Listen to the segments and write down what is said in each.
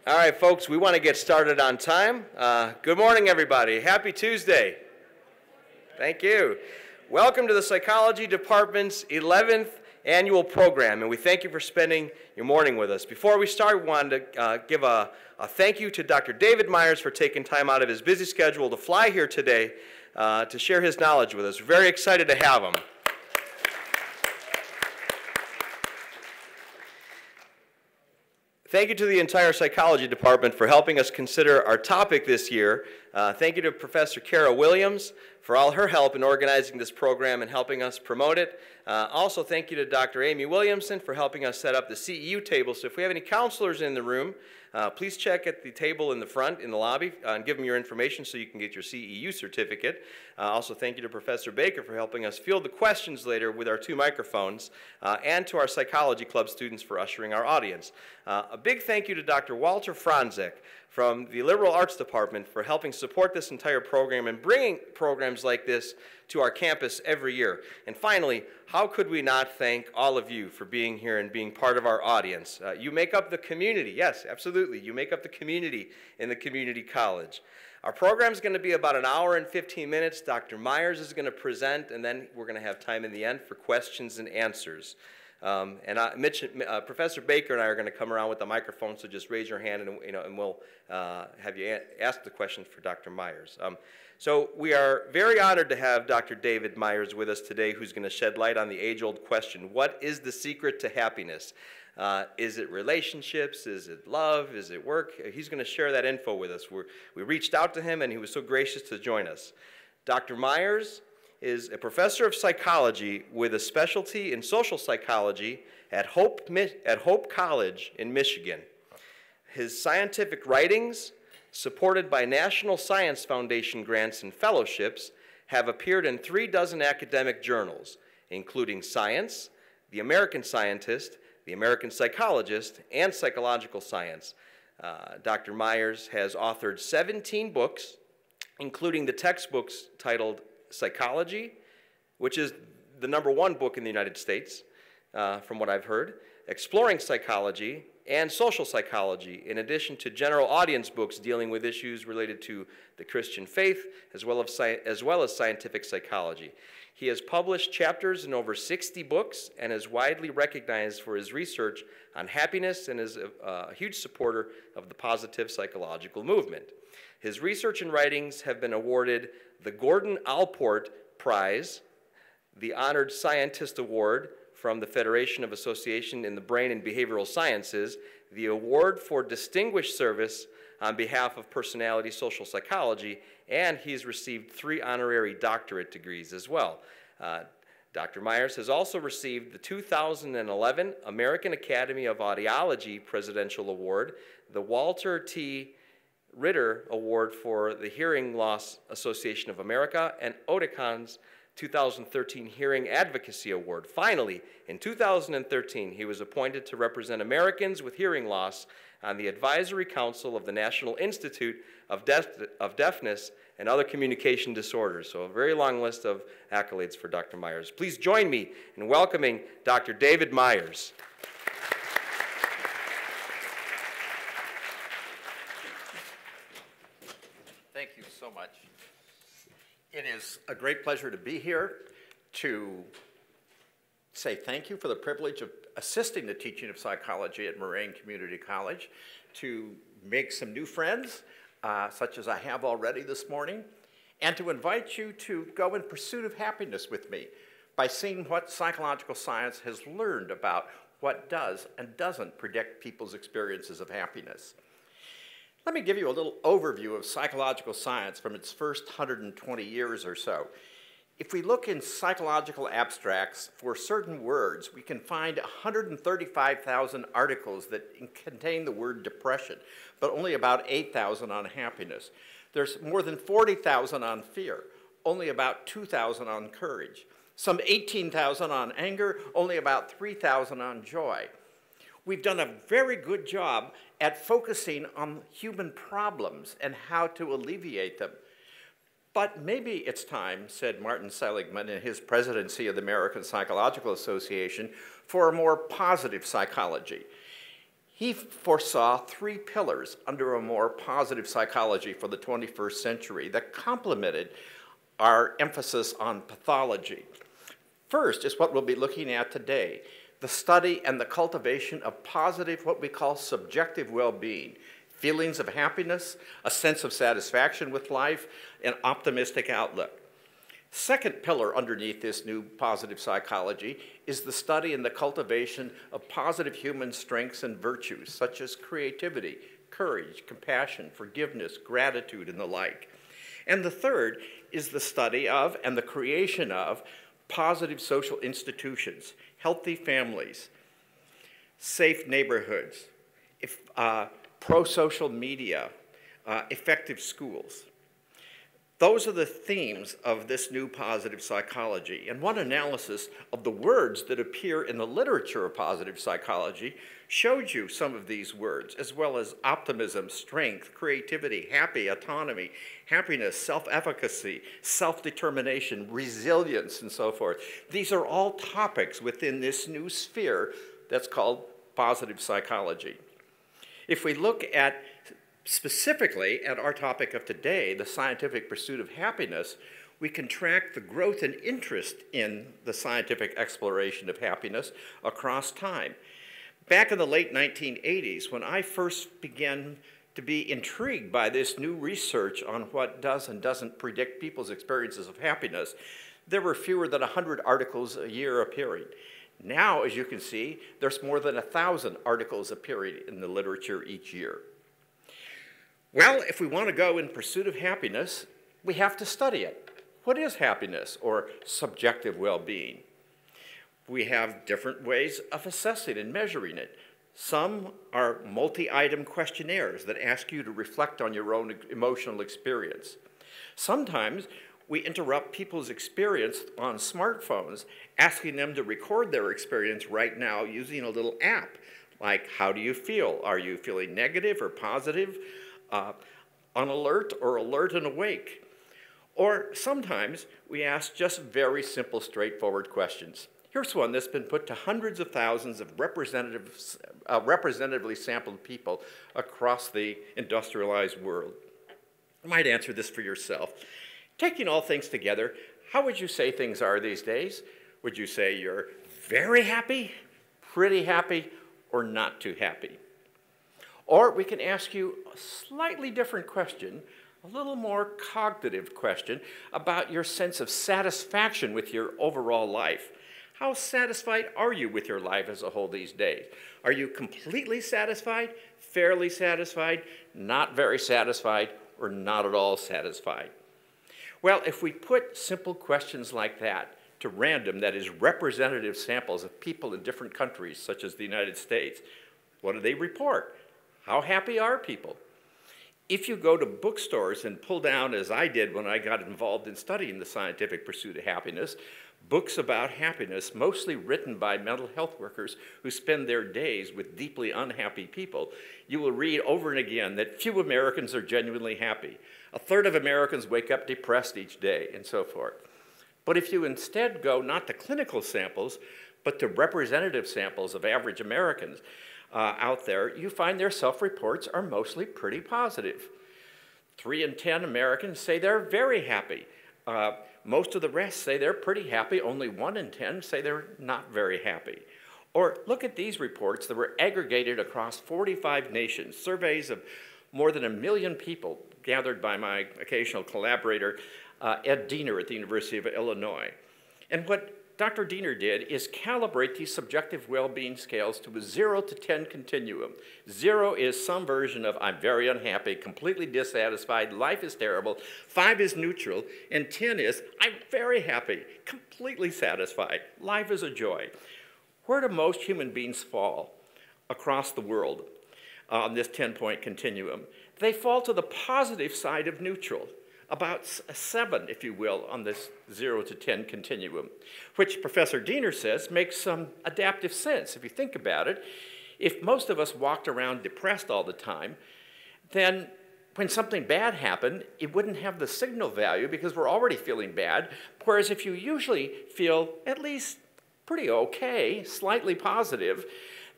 All right, folks, we want to get started on time. Good morning, everybody. Happy Tuesday. Thank you. Welcome to the Psychology Department's 11th annual program, and we thank you for spending your morning with us. Before we start, we wanted to give a thank you to Dr. David Myers for taking time out of his busy schedule to fly here today to share his knowledge with us. We're very excited to have him. Thank you to the entire psychology department for helping us consider our topic this year. Thank you to Professor Kara Williams for all her help in organizing this program and helping us promote it. Also, thank you to Dr. Amy Williamson for helping us set up the CEU table. So if we have any counselors in the room, please check at the table in the front in the lobby and give them your information so you can get your CEU certificate. Also, thank you to Professor Baker for helping us field the questions later with our 2 microphones, and to our Psychology Club students for ushering our audience. A big thank you to Dr. Walter Franzek from the Liberal Arts Department for helping support this entire program and bringing programs like this to our campus every year. And finally, how could we not thank all of you for being here and being part of our audience? You make up the community. Yes, absolutely. You make up the community in the community college. Our program is going to be about an hour and 15 minutes. Dr. Myers is going to present, and then we're going to have time in the end for questions and answers. Professor Baker and I are going to come around with the microphone, so just raise your hand and we'll have you ask the questions for Dr. Myers. So we are very honored to have Dr. David Myers with us today, who's going to shed light on the age-old question, what is the secret to happiness? Is it relationships? Is it love? Is it work? He's going to share that info with us. We reached out to him, and he was so gracious to join us. Dr. Myers is a professor of psychology with a specialty in social psychology at Hope College in Michigan. His scientific writings, supported by National Science Foundation grants and fellowships, have appeared in 36 academic journals, including Science, The American Scientist, The American Psychologist, and Psychological Science. Dr. Myers has authored 17 books, including the textbooks titled Psychology, which is the #1 book in the United States, from what I've heard, Exploring Psychology, and Social Psychology, in addition to general audience books dealing with issues related to the Christian faith, as well as scientific psychology. He has published chapters in over 60 books and is widely recognized for his research on happiness and is a huge supporter of the positive psychological movement. His research and writings have been awarded the Gordon Allport Prize, the Honored Scientist Award from the Federation of Association in the Brain and Behavioral Sciences, the Award for Distinguished Service on behalf of Personality Social Psychology, and he's received 3 honorary doctorate degrees as well. Dr. Myers has also received the 2011 American Academy of Audiology Presidential Award, the Walter T. Ritter Award for the Hearing Loss Association of America, and Oticon's 2013 Hearing Advocacy Award. Finally, in 2013, he was appointed to represent Americans with hearing loss on the Advisory Council of the National Institute of Deafness and Other Communication Disorders. So a very long list of accolades for Dr. Myers. Please join me in welcoming Dr. David Myers. Thank you so much. It is a great pleasure to be here to say thank you for the privilege of assisting the teaching of psychology at Moraine Community College, to make some new friends, such as I have already this morning, and to invite you to go in pursuit of happiness with me by seeing what psychological science has learned about what does and doesn't predict people's experiences of happiness. Let me give you a little overview of psychological science from its first 120 years or so. If we look in psychological abstracts for certain words, we can find 135,000 articles that contain the word depression, but only about 8,000 on happiness. There's more than 40,000 on fear, only about 2,000 on courage. Some 18,000 on anger, only about 3,000 on joy. We've done a very good job at focusing on human problems and how to alleviate them. But maybe it's time, said Martin Seligman in his presidency of the American Psychological Association, for a more positive psychology. He foresaw 3 pillars under a more positive psychology for the 21st century that complemented our emphasis on pathology. First is what we'll be looking at today, the study and the cultivation of positive, what we call subjective well-being, feelings of happiness, a sense of satisfaction with life, an optimistic outlook. Second pillar underneath this new positive psychology is the study and the cultivation of positive human strengths and virtues, such as creativity, courage, compassion, forgiveness, gratitude, and the like. And the third is the study of and the creation of positive social institutions, healthy families, safe neighborhoods, pro-social media, effective schools. Those are the themes of this new positive psychology. And one analysis of the words that appear in the literature of positive psychology showed you some of these words, as well as optimism, strength, creativity, happy, autonomy, happiness, self-efficacy, self-determination, resilience, and so forth. These are all topics within this new sphere that's called positive psychology. If we look at specifically at our topic of today, the scientific pursuit of happiness, we can track the growth and interest in the scientific exploration of happiness across time. Back in the late 1980s, when I first began to be intrigued by this new research on what does and doesn't predict people's experiences of happiness, there were fewer than 100 articles a year appearing. Now, as you can see, there's more than 1,000 articles appearing in the literature each year. Well, if we want to go in pursuit of happiness, we have to study it. What is happiness or subjective well-being? We have different ways of assessing and measuring it. Some are multi-item questionnaires that ask you to reflect on your own emotional experience. Sometimes we interrupt people's experience on smartphones, asking them to record their experience right now using a little app, like how do you feel? Are you feeling negative or positive? On alert or alert and awake. Or sometimes we ask just very simple, straightforward questions. Here's one that's been put to hundreds of thousands of representatively sampled people across the industrialized world. You might answer this for yourself. Taking all things together, how would you say things are these days? Would you say you're very happy, pretty happy, or not too happy? Or we can ask you a slightly different question, a little more cognitive question about your sense of satisfaction with your overall life. How satisfied are you with your life as a whole these days? Are you completely satisfied, fairly satisfied, not very satisfied, or not at all satisfied? Well, if we put simple questions like that to random, that is representative samples of people in different countries, such as the United States, what do they report? How happy are people? If you go to bookstores and pull down, as I did when I got involved in studying the scientific pursuit of happiness, books about happiness, mostly written by mental health workers who spend their days with deeply unhappy people, you will read over and again that few Americans are genuinely happy. A third of Americans wake up depressed each day, and so forth. But if you instead go not to clinical samples, but to representative samples of average Americans, out there, you find their self-reports are mostly pretty positive. 3 in 10 Americans say they're very happy. Most of the rest say they're pretty happy. Only 1 in 10 say they're not very happy. Or look at these reports that were aggregated across 45 nations, surveys of more than 1 million people gathered by my occasional collaborator, Ed Diener at the University of Illinois. And what Dr. Diener did is calibrate these subjective well-being scales to a 0 to 10 continuum. 0 is some version of I'm very unhappy, completely dissatisfied, life is terrible. 5 is neutral, and 10 is I'm very happy, completely satisfied, life is a joy. Where do most human beings fall across the world on this 10-point continuum? They fall to the positive side of neutral. About 7, if you will, on this 0 to 10 continuum, which Professor Diener says makes some adaptive sense. If you think about it, if most of us walked around depressed all the time, then when something bad happened, it wouldn't have the signal value because we're already feeling bad, whereas if you usually feel at least pretty okay, slightly positive,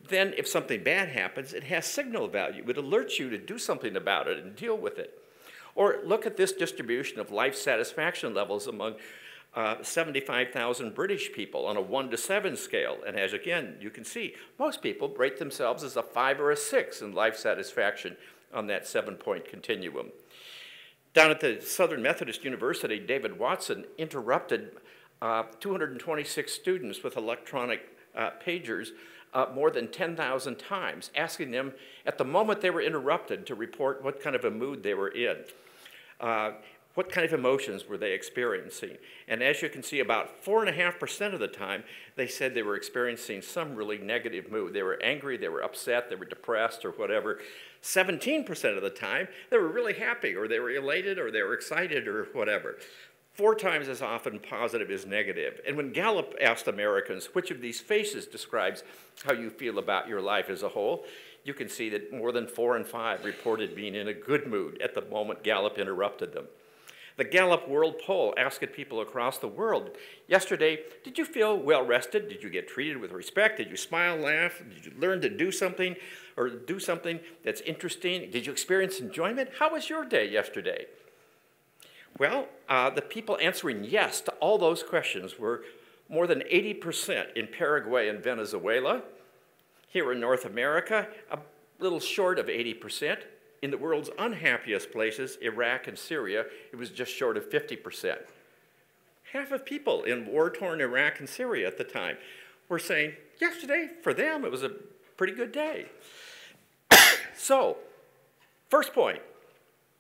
then if something bad happens, it has signal value. It alerts you to do something about it and deal with it. Or look at this distribution of life satisfaction levels among 75,000 British people on a 1 to 7 scale. And as again, you can see, most people rate themselves as a 5 or a 6 in life satisfaction on that 7-point continuum. Down at the Southern Methodist University, David Watson interrupted 226 students with electronic pagers more than 10,000 times, asking them at the moment they were interrupted to report what kind of a mood they were in. What kind of emotions were they experiencing? And as you can see, about 4.5% of the time, they said they were experiencing some really negative mood. They were angry, they were upset, they were depressed, or whatever. 17% of the time, they were really happy, or they were elated, or they were excited, or whatever. 4 times as often positive as negative. And when Gallup asked Americans which of these faces describes how you feel about your life as a whole, you can see that more than 4 in 5 reported being in a good mood at the moment Gallup interrupted them. The Gallup World Poll asked people across the world yesterday, did you feel well rested? Did you get treated with respect? Did you smile, laugh? Did you learn to do something or do something that's interesting? Did you experience enjoyment? How was your day yesterday? Well, the people answering yes to all those questions were more than 80% in Paraguay and Venezuela. Here in North America, a little short of 80%. In the world's unhappiest places, Iraq and Syria, it was just short of 50%. Half of people in war-torn Iraq and Syria at the time were saying, yesterday, for them, it was a pretty good day. So, first point,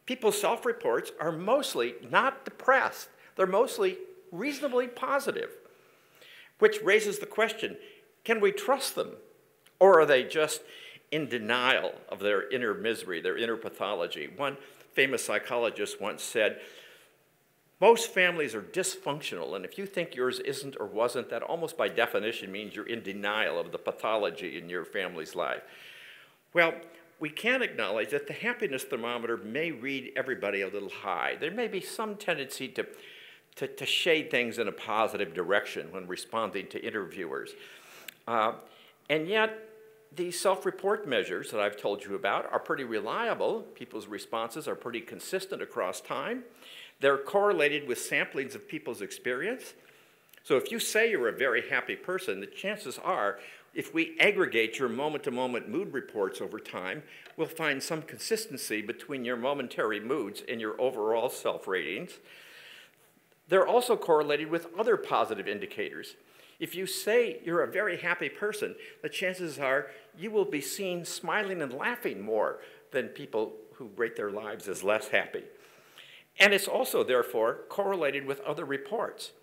people's self-reports are mostly not depressed. They're mostly reasonably positive, which raises the question, can we trust them? Or are they just in denial of their inner misery, their inner pathology? One famous psychologist once said, most families are dysfunctional, and if you think yours isn't or wasn't, that almost by definition means you're in denial of the pathology in your family's life. Well, we can acknowledge that the happiness thermometer may read everybody a little high. There may be some tendency to shade things in a positive direction when responding to interviewers. And yet, these self-report measures that I've told you about are pretty reliable. People's responses are pretty consistent across time. They're correlated with samplings of people's experience. So if you say you're a very happy person, the chances are, if we aggregate your moment-to-moment mood reports over time, we'll find some consistency between your momentary moods and your overall self-ratings. They're also correlated with other positive indicators. If you say you're a very happy person, the chances are you will be seen smiling and laughing more than people who rate their lives as less happy. And it's also, therefore, correlated with other reports.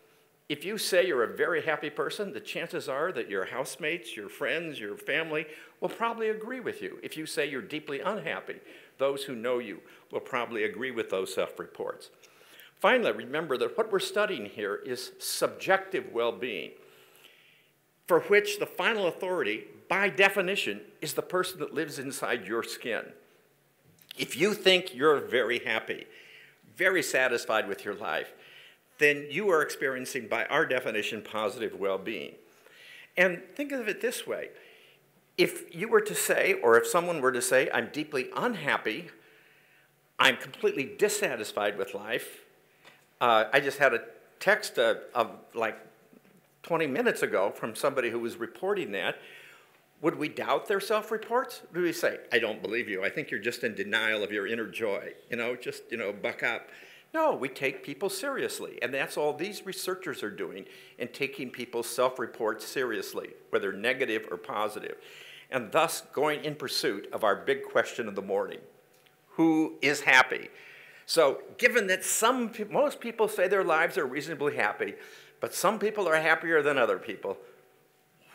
If you say you're a very happy person, the chances are that your housemates, your friends, your family will probably agree with you. If you say you're deeply unhappy, those who know you will probably agree with those self-reports. Finally, remember that what we're studying here is subjective well-being, for which the final authority, by definition, is the person that lives inside your skin. If you think you're very happy, very satisfied with your life, then you are experiencing, by our definition, positive well-being. And think of it this way. If you were to say, or if someone were to say, I'm deeply unhappy, I'm completely dissatisfied with life, I just had a text of like 20 minutes ago from somebody who was reporting that. Would we doubt their self-reports? Would we say, I don't believe you. I think you're just in denial of your inner joy. Buck up. No, we take people seriously. And that's all these researchers are doing in taking people's self-reports seriously, whether negative or positive. And thus going in pursuit of our big question of the morning. Who is happy? So given that most people say their lives are reasonably happy, but some people are happier than other people,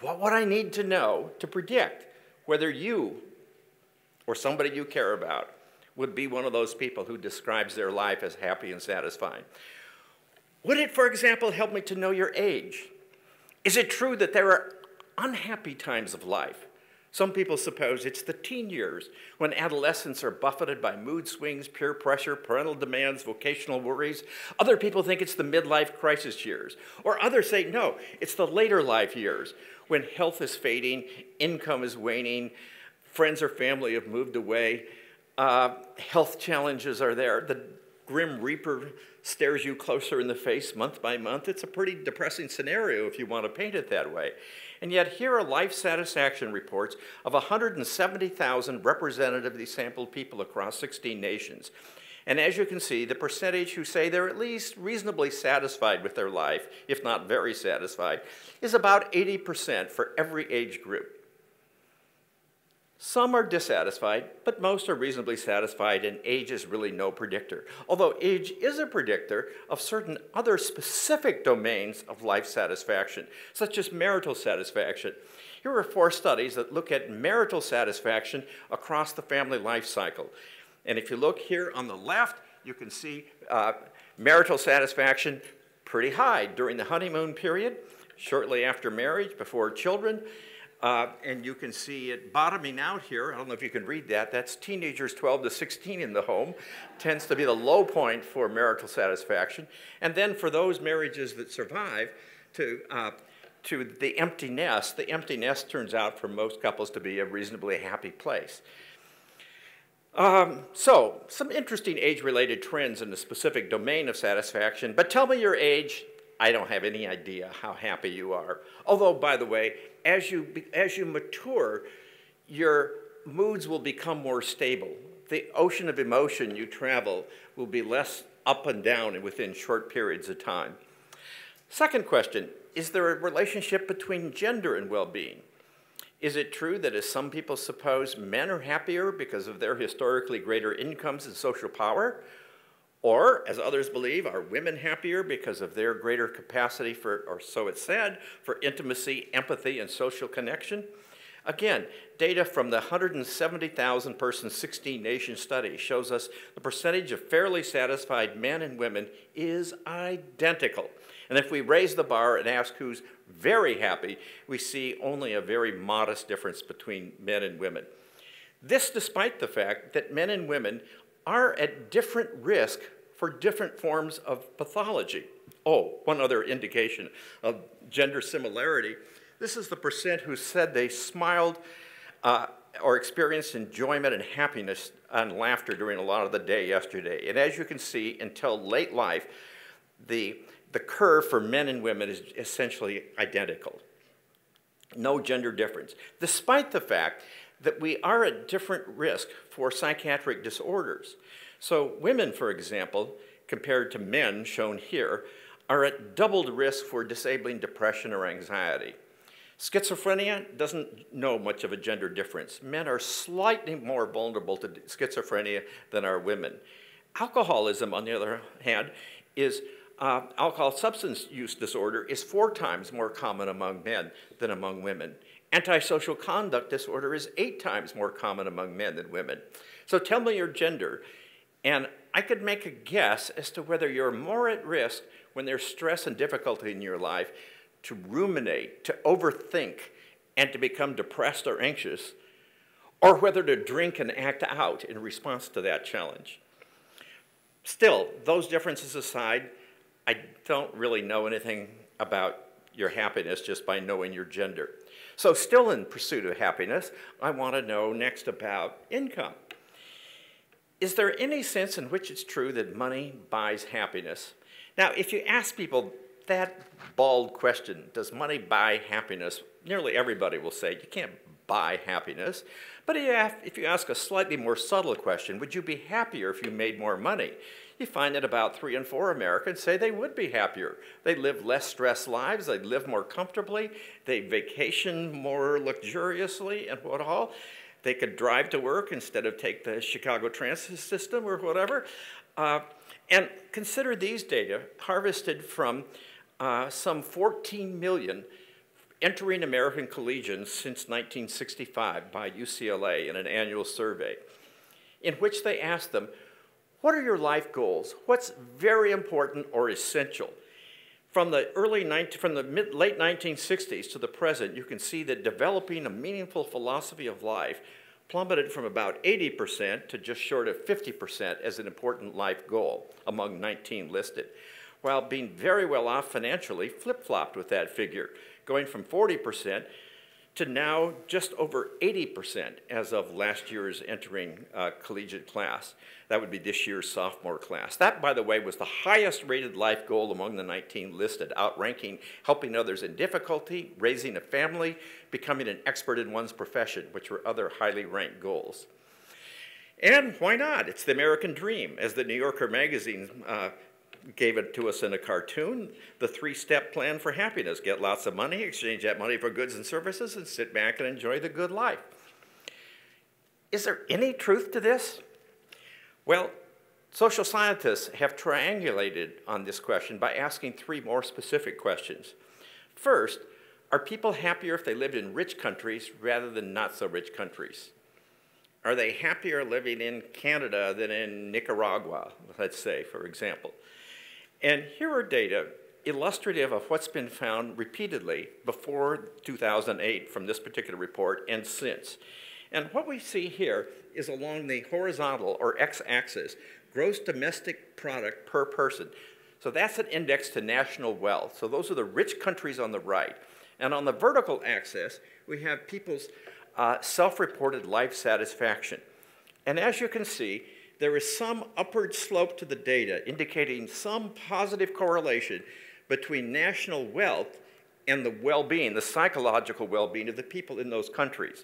what would I need to know to predict whether you or somebody you care about would be one of those people who describes their life as happy and satisfying? Would it, for example, help me to know your age? Is it true that there are unhappy times of life, Some people suppose it's the teen years, when adolescents are buffeted by mood swings, peer pressure, parental demands, vocational worries. Other people think it's the midlife crisis years. Or others say, no, it's the later life years, when health is fading, income is waning, friends or family have moved away, health challenges are there. The Grim Reaper stares you closer in the face month by month. It's a pretty depressing scenario if you want to paint it that way. And yet here are life satisfaction reports of 170,000 representatively sampled people across 16 nations. And as you can see, the percentage who say they're at least reasonably satisfied with their life, if not very satisfied, is about 80% for every age group. Some are dissatisfied, but most are reasonably satisfied, and age is really no predictor. Although age is a predictor of certain other specific domains of life satisfaction, such as marital satisfaction. Here are 4 studies that look at marital satisfaction across the family life cycle. And if you look here on the left, you can see marital satisfaction pretty high during the honeymoon period, shortly after marriage, before children. And you can see it bottoming out here. I don't know if you can read that. That's teenagers 12 to 16 in the home. Tends to be the low point for marital satisfaction. And then for those marriages that survive to the empty nest turns out for most couples to be a reasonably happy place. So, some interesting age-related trends in the specific domain of satisfaction. But tell me your age. I don't have any idea how happy you are. Although, by the way, as you mature, your moods will become more stable. The ocean of emotion you travel will be less up and down within short periods of time. Second question, is there a relationship between gender and well-being? Is it true that, as some people suppose, men are happier because of their historically greater incomes and social power? Or, as others believe, are women happier because of their greater capacity for, or so it's said, for intimacy, empathy, and social connection? Again, data from the 170,000 person 16-nation study shows us the percentage of fairly satisfied men and women is identical. And if we raise the bar and ask who's very happy, we see only a very modest difference between men and women. This despite the fact that men and women are at different risk for different forms of pathology. Oh, one other indication of gender similarity. This is the percent who said they smiled or experienced enjoyment and happiness and laughter during a lot of the day yesterday. And as you can see, until late life, the curve for men and women is essentially identical. No gender difference, despite the fact that we are at different risk for psychiatric disorders. So women, for example, compared to men, shown here, are at doubled risk for disabling depression or anxiety. Schizophrenia doesn't know much of a gender difference. Men are slightly more vulnerable to schizophrenia than are women. Alcoholism, on the other hand, is alcohol substance use disorder is 4 times more common among men than among women. Antisocial conduct disorder is 8 times more common among men than women. So tell me your gender, and I could make a guess as to whether you're more at risk when there's stress and difficulty in your life to ruminate, to overthink, and to become depressed or anxious, or whether to drink and act out in response to that challenge. Still, those differences aside, I don't really know anything about your happiness just by knowing your gender. So still in pursuit of happiness, I want to know next about income. Is there any sense in which it's true that money buys happiness? Now, if you ask people that bald question, does money buy happiness, nearly everybody will say, you can't buy happiness. But if you ask a slightly more subtle question, would you be happier if you made more money? You find that about 3 in 4 Americans say they would be happier. They live less stressed lives, they live more comfortably, they vacation more luxuriously and what all. They could drive to work instead of take the Chicago transit system or whatever. And consider these data harvested from some 14 million entering American collegians since 1965 by UCLA in an annual survey, in which they asked them, what are your life goals? What's very important or essential? From the late 1960s to the present, you can see that developing a meaningful philosophy of life plummeted from about 80% to just short of 50% as an important life goal among 19 listed, while being very well off financially flip-flopped with that figure, going from 40% to now just over 80% as of last year's entering collegiate class. That would be this year's sophomore class. That, by the way, was the highest rated life goal among the 19 listed, outranking helping others in difficulty, raising a family, becoming an expert in one's profession, which were other highly ranked goals. And why not? It's the American dream. As the New Yorker magazine gave it to us in a cartoon, the three-step plan for happiness. Get lots of money, exchange that money for goods and services, and sit back and enjoy the good life. Is there any truth to this? Well, social scientists have triangulated on this question by asking three more specific questions. First, are people happier if they lived in rich countries rather than not so rich countries? Are they happier living in Canada than in Nicaragua, let's say, for example? And here are data illustrative of what's been found repeatedly before 2008 from this particular report and since. And what we see here is along the horizontal or x-axis, gross domestic product per person. So that's an index to national wealth. So those are the rich countries on the right. And on the vertical axis, we have people's self-reported life satisfaction. And as you can see, there is some upward slope to the data indicating some positive correlation between national wealth and the well-being, the psychological well-being of the people in those countries.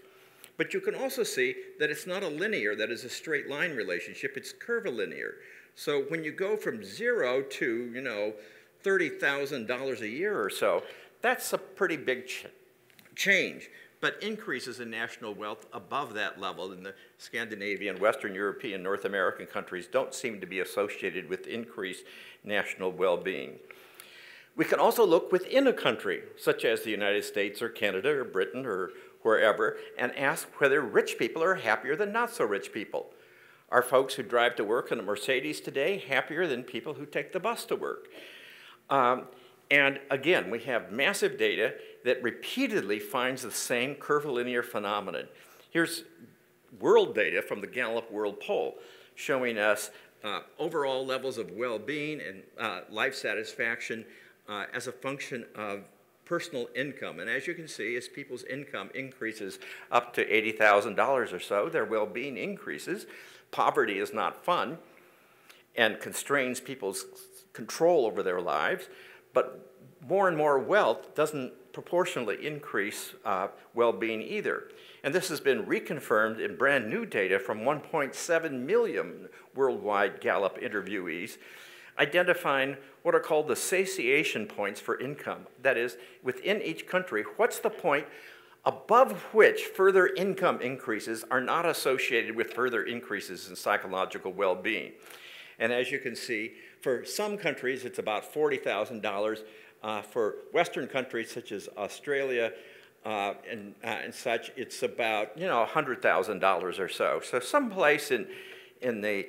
But you can also see that it's not a linear, that is a straight line relationship, it's curvilinear. So when you go from 0 to, $30,000 a year or so, that's a pretty big change. But increases in national wealth above that level in the Scandinavian, Western European, North American countries don't seem to be associated with increased national well-being. We can also look within a country, such as the United States or Canada or Britain or wherever, and ask whether rich people are happier than not so rich people. Are folks who drive to work in a Mercedes today happier than people who take the bus to work? And again, we have massive data that repeatedly finds the same curvilinear phenomenon. Here's world data from the Gallup World Poll showing us overall levels of well-being and life satisfaction as a function of personal income. And as you can see, as people's income increases up to $80,000 or so, their well-being increases. Poverty is not fun and constrains people's control over their lives, but more and more wealth doesn't proportionally increase well-being either. And this has been reconfirmed in brand new data from 1.7 million worldwide Gallup interviewees, identifying what are called the satiation points for income. That is, within each country, what's the point above which further income increases are not associated with further increases in psychological well-being. And as you can see, for some countries, it's about $40,000. For Western countries such as Australia and such, it's about $100,000 or so. So someplace in the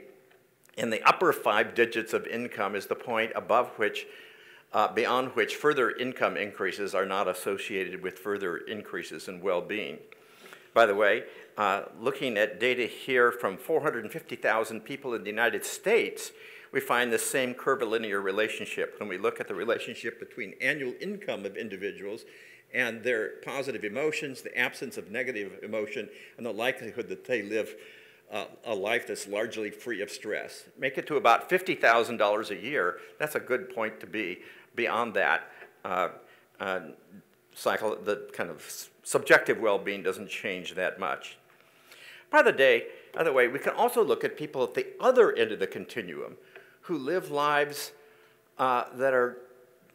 upper 5 digits of income is the point above which, beyond which further income increases are not associated with further increases in well-being. By the way, looking at data here from 450,000 people in the United States, we find the same curvilinear relationship when we look at the relationship between annual income of individuals and their positive emotions, the absence of negative emotion, and the likelihood that they live a life that's largely free of stress. Make it to about $50,000 a year. That's a good point to be. Beyond that, the kind of subjective well-being doesn't change that much. By the way, we can also look at people at the other end of the continuum who live lives that are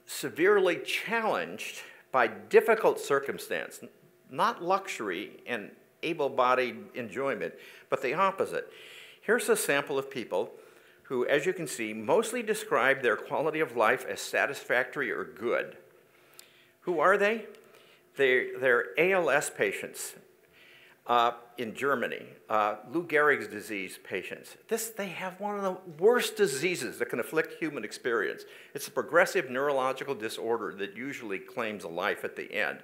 severely challenged by difficult circumstance, not luxury and able-bodied enjoyment, but the opposite. Here's a sample of people who, as you can see, mostly describe their quality of life as satisfactory or good. Who are they? They're ALS patients. in Germany, Lou Gehrig's disease patients. They have one of the worst diseases that can afflict human experience. It's a progressive neurological disorder that usually claims a life at the end.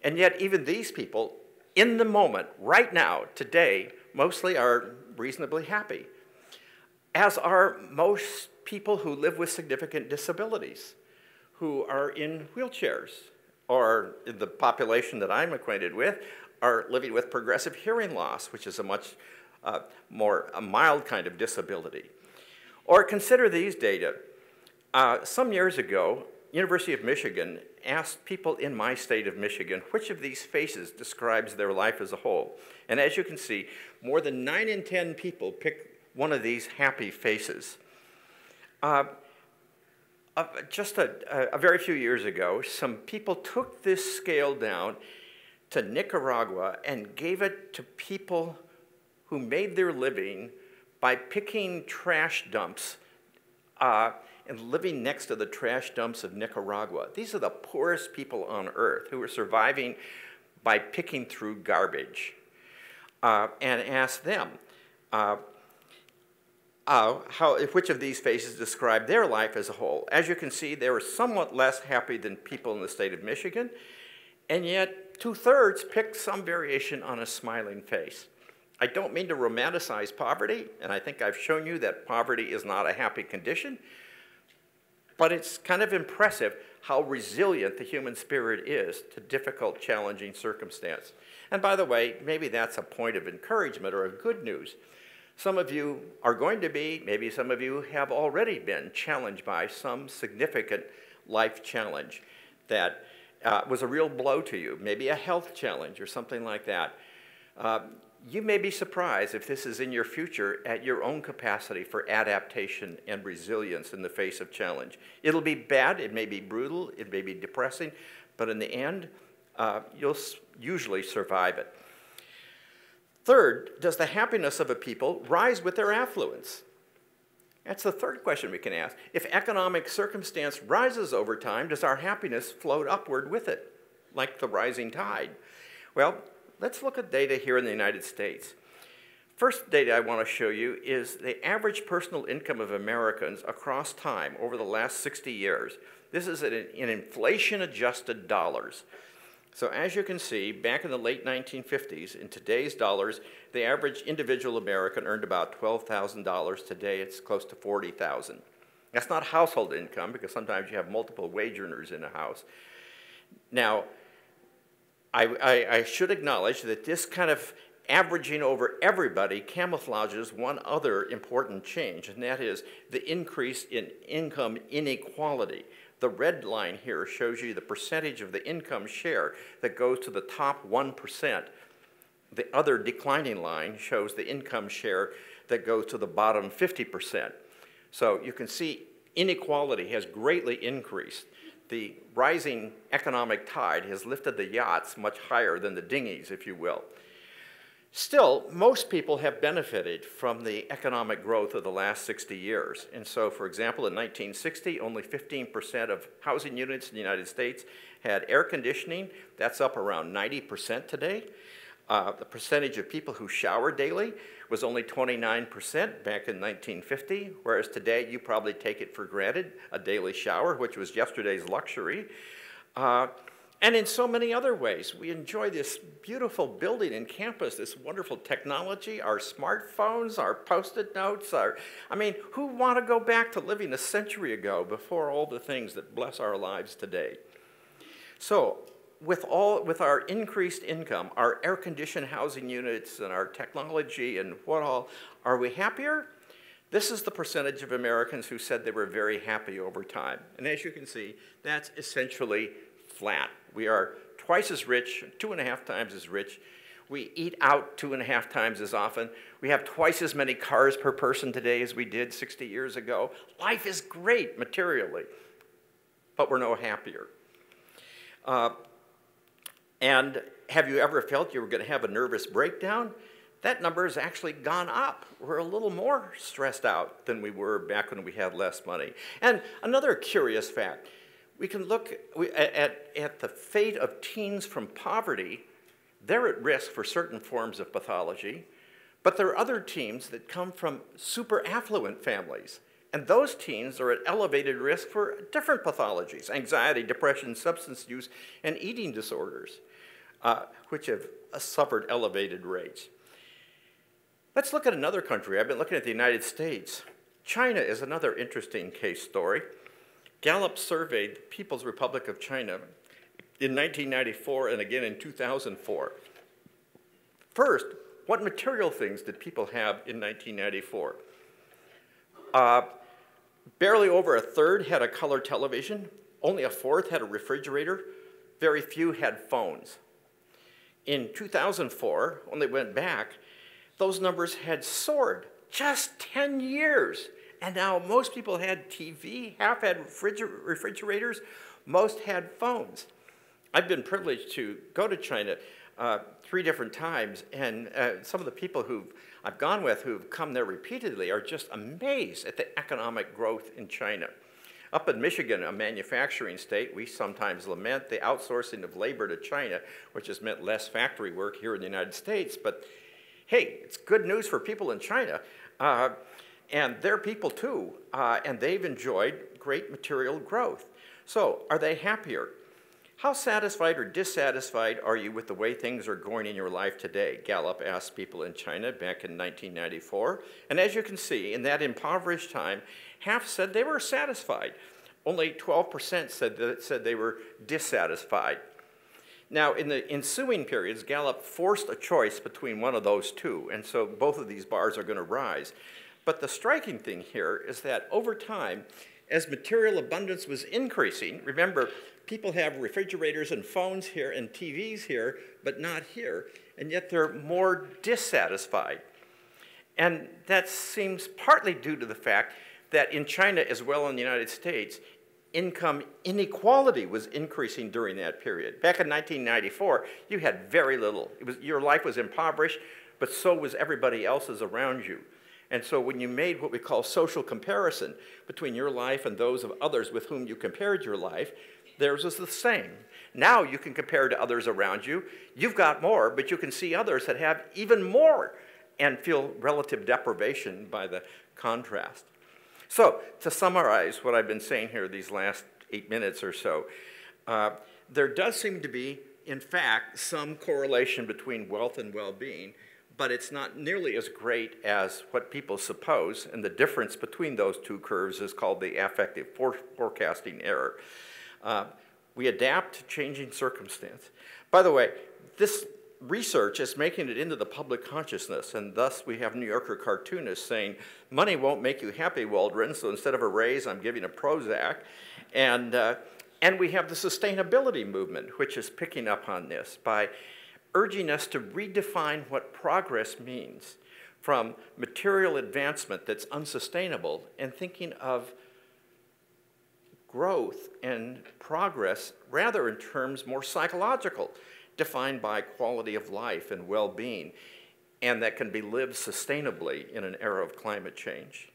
And yet even these people, in the moment, right now, today, mostly are reasonably happy, as are most people who live with significant disabilities, who are in wheelchairs, or in the population that I'm acquainted with, are living with progressive hearing loss, which is a much more mild kind of disability. Or consider these data. Some years ago, University of Michigan asked people in my state of Michigan which of these faces describes their life as a whole. And as you can see, more than 9 in 10 people pick one of these happy faces. Just a very few years ago, some people took this scale down to Nicaragua and gave it to people who made their living by picking trash dumps and living next to the trash dumps of Nicaragua. These are the poorest people on earth who are surviving by picking through garbage. And asked them which of these faces describe their life as a whole. As you can see, they were somewhat less happy than people in the state of Michigan, and yet 2/3 picked some variation on a smiling face. I don't mean to romanticize poverty, and I think I've shown you that poverty is not a happy condition, but it's kind of impressive how resilient the human spirit is to difficult, challenging circumstance. And by the way, maybe that's a point of encouragement or of good news. Some of you are going to be, maybe some of you have already been challenged by some significant life challenge that was a real blow to you, maybe a health challenge or something like that. You may be surprised if this is in your future at your own capacity for adaptation and resilience in the face of challenge. It'll be bad, it may be brutal, it may be depressing, but in the end, you'll usually survive it. Third, does the happiness of a people rise with their affluence? That's the third question we can ask. If economic circumstance rises over time, does our happiness float upward with it, like the rising tide? Well, let's look at data here in the United States. First data I want to show you is the average personal income of Americans across time over the last 60 years. This is in inflation-adjusted dollars. So as you can see, back in the late 1950s, in today's dollars, the average individual American earned about $12,000. Today, it's close to $40,000. That's not household income, because sometimes you have multiple wage earners in a house. Now, I should acknowledge that this kind of averaging over everybody camouflages one other important change, and that is the increase in income inequality. The red line here shows you the percentage of the income share that goes to the top 1%. The other declining line shows the income share that goes to the bottom 50%. So you can see inequality has greatly increased. The rising economic tide has lifted the yachts much higher than the dinghies, if you will. Still, most people have benefited from the economic growth of the last 60 years. And so, for example, in 1960, only 15% of housing units in the United States had air conditioning. That's up around 90% today. The percentage of people who shower daily was only 29% back in 1950, whereas today you probably take it for granted, a daily shower, which was yesterday's luxury. And in so many other ways, we enjoy this beautiful building and campus, this wonderful technology, our smartphones, our Post-it notes. I mean, who want to go back to living a century ago before all the things that bless our lives today? So, with our increased income, our air-conditioned housing units and our technology and what all, are we happier? This is the percentage of Americans who said they were very happy over time. And as you can see, that's essentially flat. We are twice as rich, 2.5 times as rich. We eat out 2.5 times as often. We have twice as many cars per person today as we did 60 years ago. Life is great materially, but we're no happier. And have you ever felt you were going to have a nervous breakdown? That number has actually gone up. We're a little more stressed out than we were back when we had less money. And another curious fact, we can look at the fate of teens from poverty they're at risk for certain forms of pathology, but there are other teens that come from super affluent families. And those teens are at elevated risk for different pathologies, anxiety, depression, substance use, and eating disorders, which have suffered elevated rates. Let's look at another country. I've been looking at the United States. China is another interesting case story. Gallup surveyed the People's Republic of China in 1994 and again in 2004. First, what material things did people have in 1994? Barely over a third had a color television. Only a fourth had a refrigerator. Very few had phones. In 2004, when they went back, those numbers had soared. Just 10 years. And now most people had TV, half had refrigerators, most had phones. I've been privileged to go to China 3 different times, and some of the people who I've gone with who've come there repeatedly are just amazed at the economic growth in China. Up in Michigan, a manufacturing state, we sometimes lament the outsourcing of labor to China, which has meant less factory work here in the United States. But hey, it's good news for people in China. And they're people too, and they've enjoyed great material growth. So are they happier? How satisfied or dissatisfied are you with the way things are going in your life today? Gallup asked people in China back in 1994. And as you can see, in that impoverished time, half said they were satisfied. Only 12% said they were dissatisfied. Now, in the ensuing periods, Gallup forced a choice between one of those two, and so both of these bars are going to rise. But the striking thing here is that over time, as material abundance was increasing, remember, people have refrigerators and phones here and TVs here, but not here, and yet they're more dissatisfied. And that seems partly due to the fact that in China as well as in the United States, income inequality was increasing during that period. Back in 1994, you had very little. Your life was impoverished, but so was everybody else's around you. And so when you made what we call social comparison between your life and those of others with whom you compared your life, theirs was the same. Now you can compare to others around you. You've got more, but you can see others that have even more and feel relative deprivation by the contrast. So to summarize what I've been saying here these last 8 minutes or so, there does seem to be, in fact, some correlation between wealth and well-being, but it's not nearly as great as what people suppose, and the difference between those two curves is called the affective forecasting error. We adapt to changing circumstance. By the way, this research is making it into the public consciousness, and thus we have New Yorker cartoonists saying, money won't make you happy, Waldron, so instead of a raise, I'm giving a Prozac. And we have the sustainability movement, which is picking up on this by urging us to redefine what progress means from material advancement that's unsustainable and thinking of growth and progress rather in terms more psychological, defined by quality of life and well-being, and that can be lived sustainably in an era of climate change.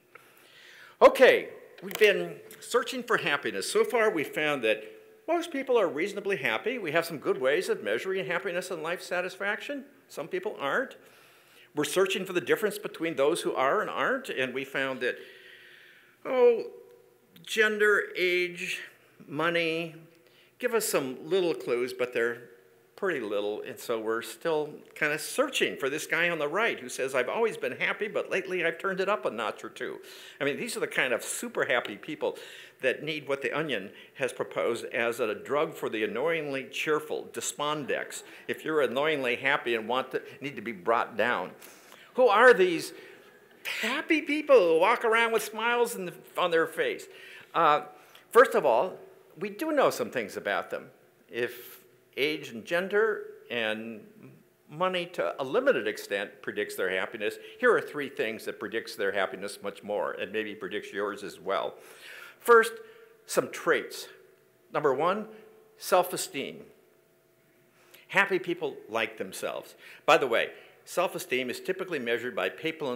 Okay, we've been searching for happiness. So far we found that most people are reasonably happy. We have some good ways of measuring happiness and life satisfaction. Some people aren't. We're searching for the difference between those who are and aren't, and we found that, gender, age, money, give us some little clues, but they're pretty little, and so we're still kind of searching for this guy on the right who says, I've always been happy, but lately I've turned it up a notch or two. I mean, these are the kind of super happy people that need what The Onion has proposed as a drug for the annoyingly cheerful, Despondex, if you're annoyingly happy and need to be brought down. Who are these happy people who walk around with smiles on their face? First of all, we do know some things about them. If age and gender and money to a limited extent predicts their happiness, here are 3 things that predicts their happiness much more and maybe predicts yours as well. First, some traits. Number 1, self-esteem. Happy people like themselves. By the way, self-esteem is typically measured by paper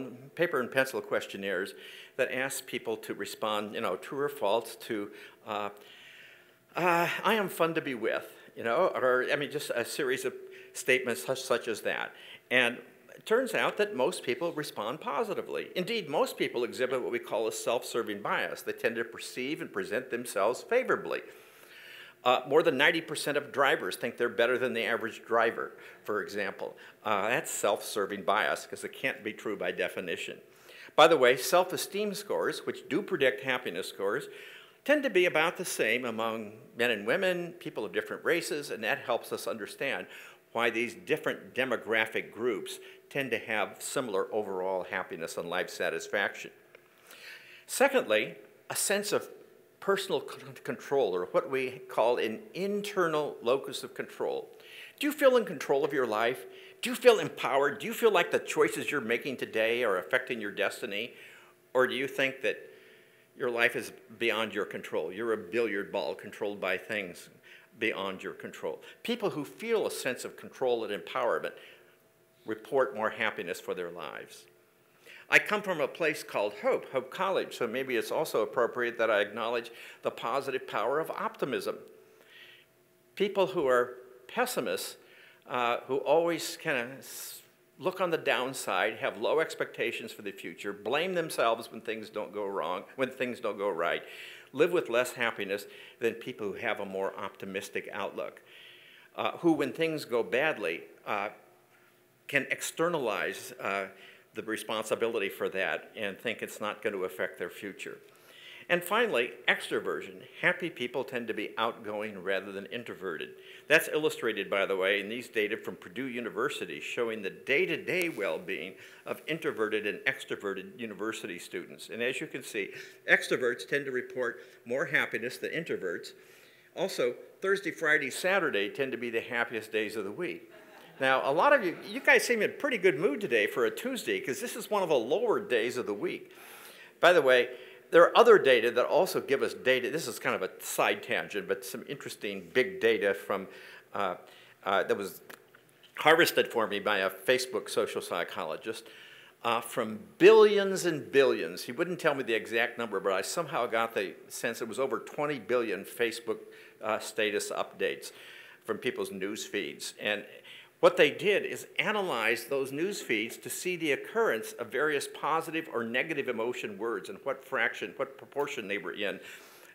and pencil questionnaires that ask people to respond, true or false to, I am fun to be with. you know, or I mean, just a series of statements such as that. And it turns out that most people respond positively. Indeed, most people exhibit what we call a self-serving bias. They tend to perceive and present themselves favorably. More than 90% of drivers think they're better than the average driver, for example. That's self-serving bias, because it can't be true by definition. By the way, self-esteem scores, which do predict happiness scores, tend to be about the same among men and women, people of different races, and that helps us understand why these different demographic groups tend to have similar overall happiness and life satisfaction. Secondly, a sense of personal control, or what we call an internal locus of control. Do you feel in control of your life? Do you feel empowered? Do you feel like the choices you're making today are affecting your destiny? Or do you think that your life is beyond your control? You're a billiard ball controlled by things beyond your control. People who feel a sense of control and empowerment report more happiness for their lives. I come from a place called Hope College, so maybe it's also appropriate that I acknowledge the positive power of optimism. People who are pessimists, who always kind of look on the downside, have low expectations for the future, blame themselves when things don't go wrong, when things don't go right, live with less happiness than people who have a more optimistic outlook, who, when things go badly, can externalize the responsibility for that and think it's not going to affect their future. And finally, extroversion. Happy people tend to be outgoing rather than introverted. That's illustrated, by the way, in these data from Purdue University showing the day-to-day well-being of introverted and extroverted university students. And as you can see, extroverts tend to report more happiness than introverts. Also, Thursday, Friday, Saturday tend to be the happiest days of the week. Now, a lot of you guys seem in a pretty good mood today for a Tuesday, because this is one of the lower days of the week. By the way, there are other data that also give us data. This is kind of a side tangent, but some interesting big data from that was harvested for me by a Facebook social psychologist from billions and billions. He wouldn't tell me the exact number, but I somehow got the sense it was over 20 billion Facebook status updates from people's news feeds. And what they did is analyze those news feeds to see the occurrence of various positive or negative emotion words and what fraction, what proportion they were in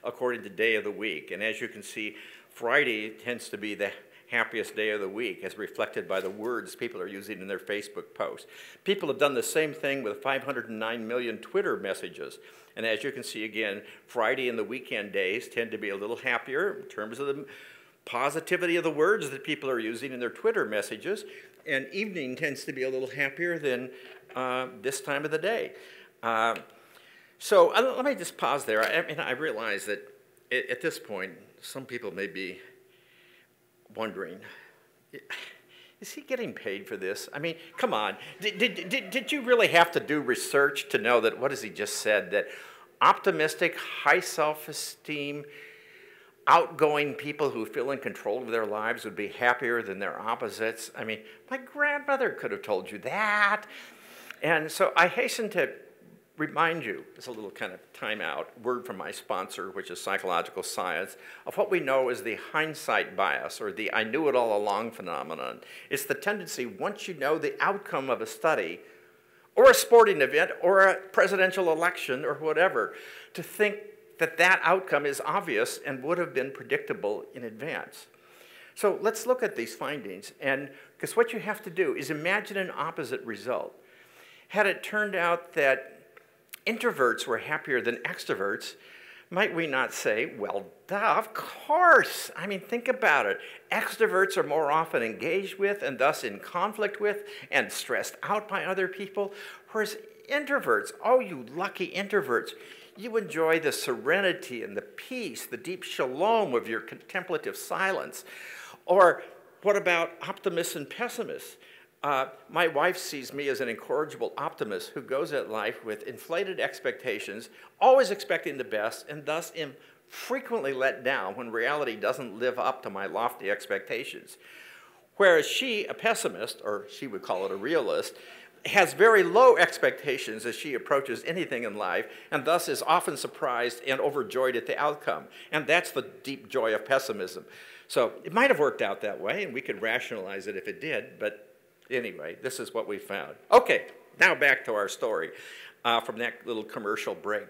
according to day of the week. And as you can see, Friday tends to be the happiest day of the week as reflected by the words people are using in their Facebook posts. People have done the same thing with 509 million Twitter messages. And as you can see again, Friday and the weekend days tend to be a little happier in terms of the positivity of the words that people are using in their Twitter messages, and evening tends to be a little happier than this time of the day. So let me just pause there. I realize that at this point, some people may be wondering, is he getting paid for this? I mean, come on. Did you really have to do research to know that, what has he just said, that optimistic, high self-esteem, outgoing people who feel in control of their lives would be happier than their opposites? I mean, my grandmother could have told you that. And so I hasten to remind you, as a little kind of timeout, word from my sponsor, which is psychological science, of what we know as the hindsight bias, or the I knew it all along phenomenon. It's the tendency, once you know the outcome of a study, or a sporting event, or a presidential election, or whatever, to think that that outcome is obvious and would have been predictable in advance. So let's look at these findings, and because what you have to do is imagine an opposite result. Had it turned out that introverts were happier than extroverts, might we not say, well, duh, of course. I mean, think about it. Extroverts are more often engaged with and thus in conflict with and stressed out by other people, whereas introverts, oh, you lucky introverts, you enjoy the serenity and the peace, the deep shalom of your contemplative silence. Or what about optimists and pessimists? My wife sees me as an incorrigible optimist who goes at life with inflated expectations, always expecting the best, and thus am frequently let down when reality doesn't live up to my lofty expectations. Whereas she, a pessimist, or she would call it a realist, has very low expectations as she approaches anything in life, and thus is often surprised and overjoyed at the outcome. And that's the deep joy of pessimism. So it might have worked out that way, and we could rationalize it if it did, but anyway, this is what we found. Okay, now back to our story from that little commercial break.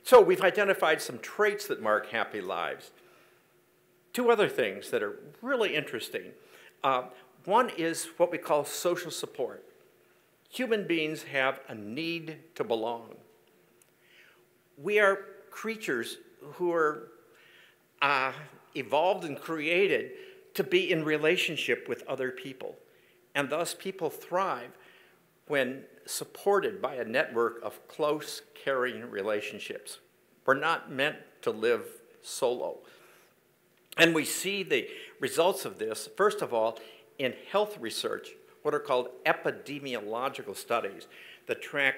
So we've identified some traits that mark happy lives. Two other things that are really interesting. One is what we call social support. Human beings have a need to belong. We are creatures who are evolved and created to be in relationship with other people. And thus people thrive when supported by a network of close, caring relationships. We're not meant to live solo. And we see the results of this, first of all, in health research, what are called epidemiological studies that track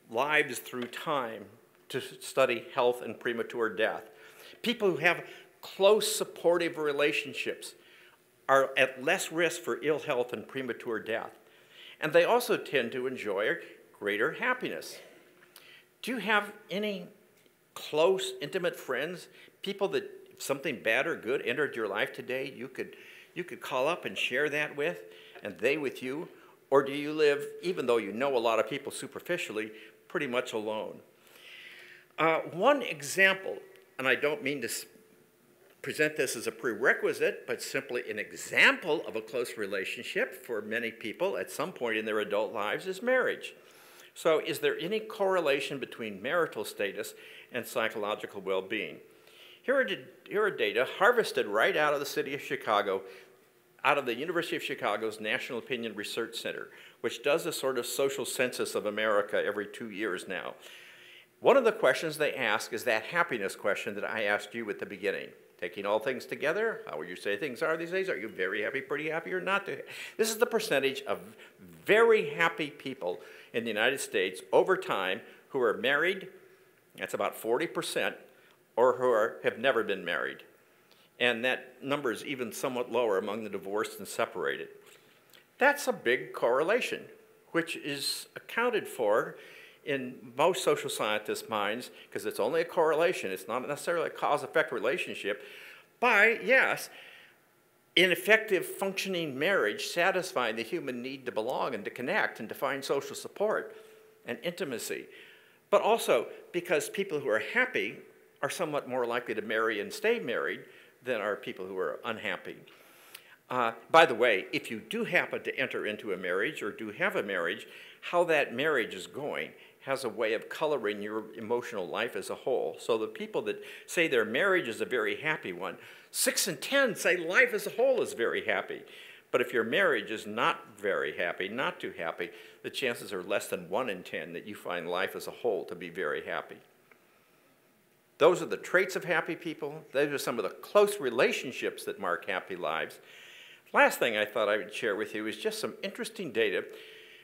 lives through time to study health and premature death. People who have close, supportive relationships are at less risk for ill health and premature death. And they also tend to enjoy greater happiness. Do you have any close, intimate friends, people that if something bad or good entered your life today, you could call up and share that with, and they with you? Or do you live, even though you know a lot of people superficially, pretty much alone? One example, and I don't mean to present this as a prerequisite, but simply an example of a close relationship for many people at some point in their adult lives is marriage. So is there any correlation between marital status and psychological well-being? Here are data harvested right out of the city of Chicago, out of the University of Chicago's National Opinion Research Center, which does a sort of social census of America every 2 years now. One of the questions they ask is that happiness question that I asked you at the beginning. Taking all things together, how would you say things are these days? Are you very happy, pretty happy, or not? This is the percentage of very happy people in the United States over time who are married, that's about 40%, or who have never been married. And that number is even somewhat lower among the divorced and separated. That's a big correlation, which is accounted for in most social scientists' minds, because it's only a correlation, it's not necessarily a cause-effect relationship, by, yes, in effective functioning marriage satisfying the human need to belong and to connect and to find social support and intimacy. But also because people who are happy are somewhat more likely to marry and stay married than are people who are unhappy. By the way, if you do happen to enter into a marriage or do have a marriage, how that marriage is going has a way of coloring your emotional life as a whole. So the people that say their marriage is a very happy one, 6 in 10 say life as a whole is very happy. But if your marriage is not very happy, not too happy, the chances are less than 1 in 10 that you find life as a whole to be very happy. Those are the traits of happy people. Those are some of the close relationships that mark happy lives. Last thing I thought I would share with you is just some interesting data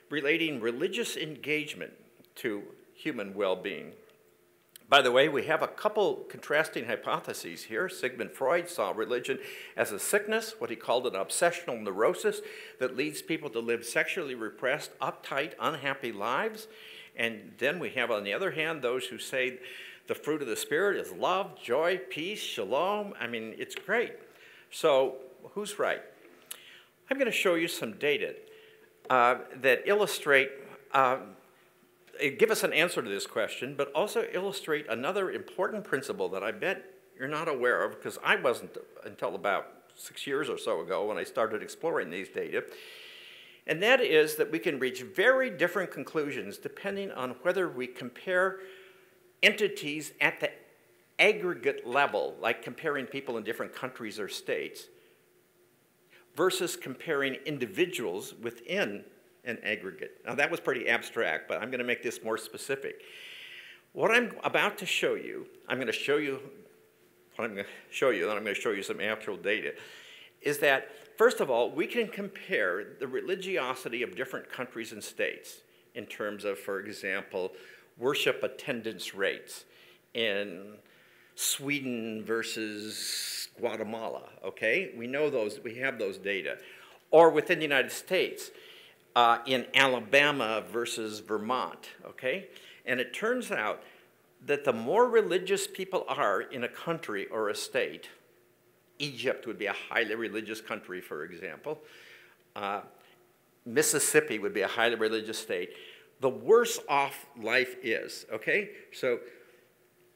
relating religious engagement to human well-being. By the way, we have a couple contrasting hypotheses here. Sigmund Freud saw religion as a sickness, what he called an obsessional neurosis that leads people to live sexually repressed, uptight, unhappy lives. And then we have, on the other hand, those who say the fruit of the Spirit is love, joy, peace, shalom. I mean, it's great. So who's right? I'm going to show you some data that illustrate give us an answer to this question, but also illustrate another important principle that I bet you're not aware of, because I wasn't until about 6 years or so ago when I started exploring these data. And that is that we can reach very different conclusions depending on whether we compare entities at the aggregate level, like comparing people in different countries or states, versus comparing individuals within an aggregate. Now that was pretty abstract, but I'm going to make this more specific. What I'm about to show you, I'm going to show you what I'm going to show you, then I'm going to show you some actual data, is that, first of all, we can compare the religiosity of different countries and states in terms of, for example, worship attendance rates in Sweden versus Guatemala, okay? We know those, we have those data. Or within the United States, in Alabama versus Vermont, okay? And it turns out that the more religious people are in a country or a state, Egypt would be a highly religious country, for example. Mississippi would be a highly religious state. The worse off life is, okay? So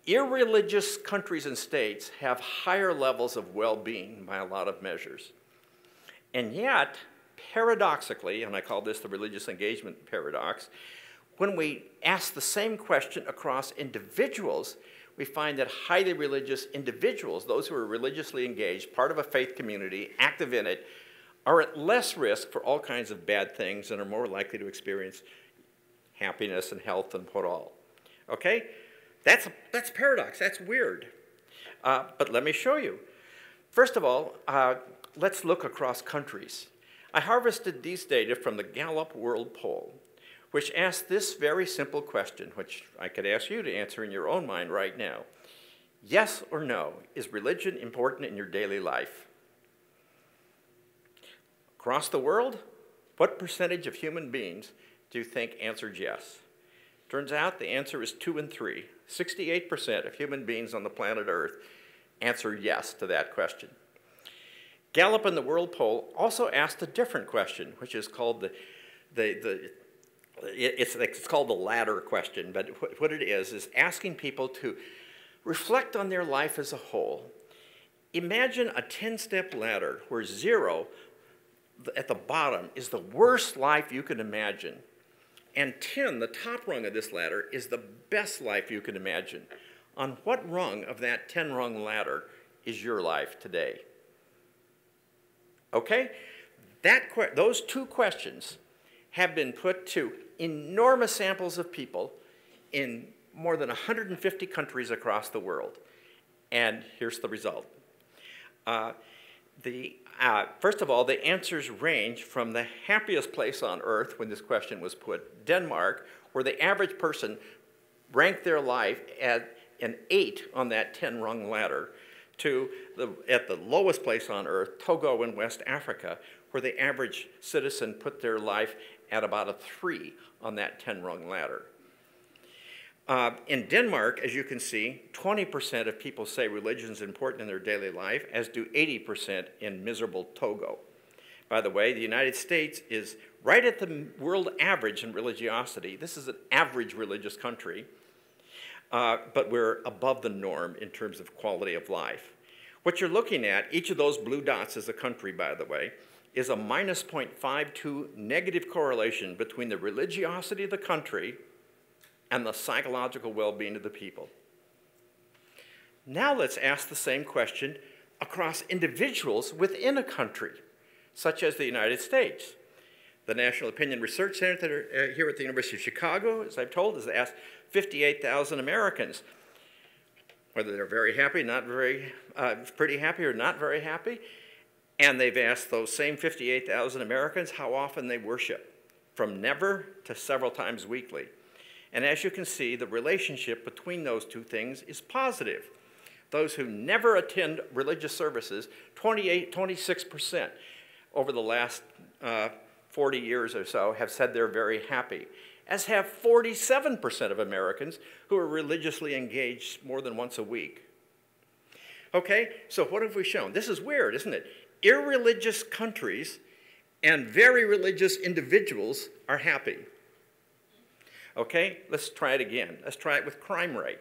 irreligious countries and states have higher levels of well-being by a lot of measures. And yet, paradoxically, and I call this the religious engagement paradox, when we ask the same question across individuals, we find that highly religious individuals, those who are religiously engaged, part of a faith community, active in it, are at less risk for all kinds of bad things and are more likely to experience happiness and health and what all. Okay? That's paradox. That's weird. But let me show you. First of all, let's look across countries. I harvested these data from the Gallup World Poll, which asked this very simple question, which I could ask you to answer in your own mind right now. Yes or no, is religion important in your daily life? Across the world, what percentage of human beings do you think answered yes? Turns out the answer is 2 and 3. 68% of human beings on the planet Earth answered yes to that question. Gallup in the World Poll also asked a different question, which is called it's called the ladder question, but what it is asking people to reflect on their life as a whole. Imagine a 10-step ladder where 0 at the bottom is the worst life you can imagine, and 10, the top rung of this ladder, is the best life you can imagine. On what rung of that 10-rung ladder is your life today? Okay? Those two questions have been put to enormous samples of people in more than 150 countries across the world. And here's the result. First of all, the answers range from the happiest place on earth when this question was put, Denmark, where the average person ranked their life at an 8 on that 10-rung ladder, to at the lowest place on earth, Togo in West Africa, where the average citizen put their life at about a 3 on that 10-rung ladder. In Denmark, as you can see, 20% of people say religion is important in their daily life, as do 80% in miserable Togo. By the way, the United States is right at the world average in religiosity. This is an average religious country, but we're above the norm in terms of quality of life. What you're looking at, each of those blue dots is a country, by the way, is a minus 0.52 negative correlation between the religiosity of the country and the psychological well-being of the people. Now let's ask the same question across individuals within a country, such as the United States. The National Opinion Research Center here at the University of Chicago, as I've told, has asked 58,000 Americans whether they're very happy, pretty happy, or not very happy. And they've asked those same 58,000 Americans how often they worship, from never to several times weekly. And as you can see, the relationship between those two things is positive. Those who never attend religious services, 26% over the last 40 years or so have said they're very happy, as have 47% of Americans who are religiously engaged more than once a week. Okay, so what have we shown? This is weird, isn't it? Irreligious countries and very religious individuals are happy. Okay, let's try it again. Let's try it with crime rate.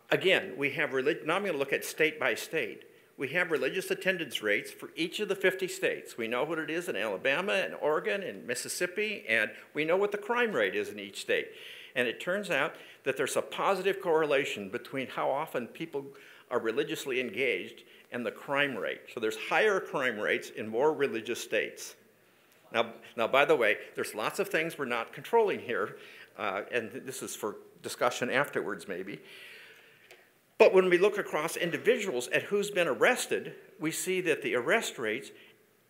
Again, we have now I'm going to look at state by state. We have religious attendance rates for each of the 50 states. We know what it is in Alabama and Oregon and Mississippi, and we know what the crime rate is in each state. And it turns out that there's a positive correlation between how often people are religiously engaged and the crime rate. So there's higher crime rates in more religious states. Now, by the way, there's lots of things we're not controlling here, and this is for discussion afterwards maybe. But when we look across individuals at who's been arrested, we see that the arrest rate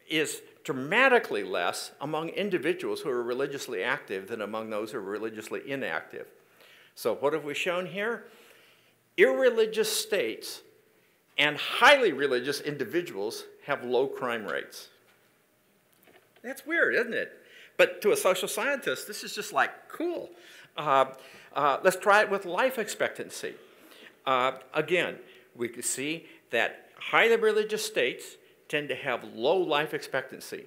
is dramatically less among individuals who are religiously active than among those who are religiously inactive. So what have we shown here? Irreligious states and highly religious individuals have low crime rates. That's weird, isn't it? But to a social scientist, this is just like, cool. Let's try it with life expectancy. Again, we can see that highly religious states tend to have low life expectancy.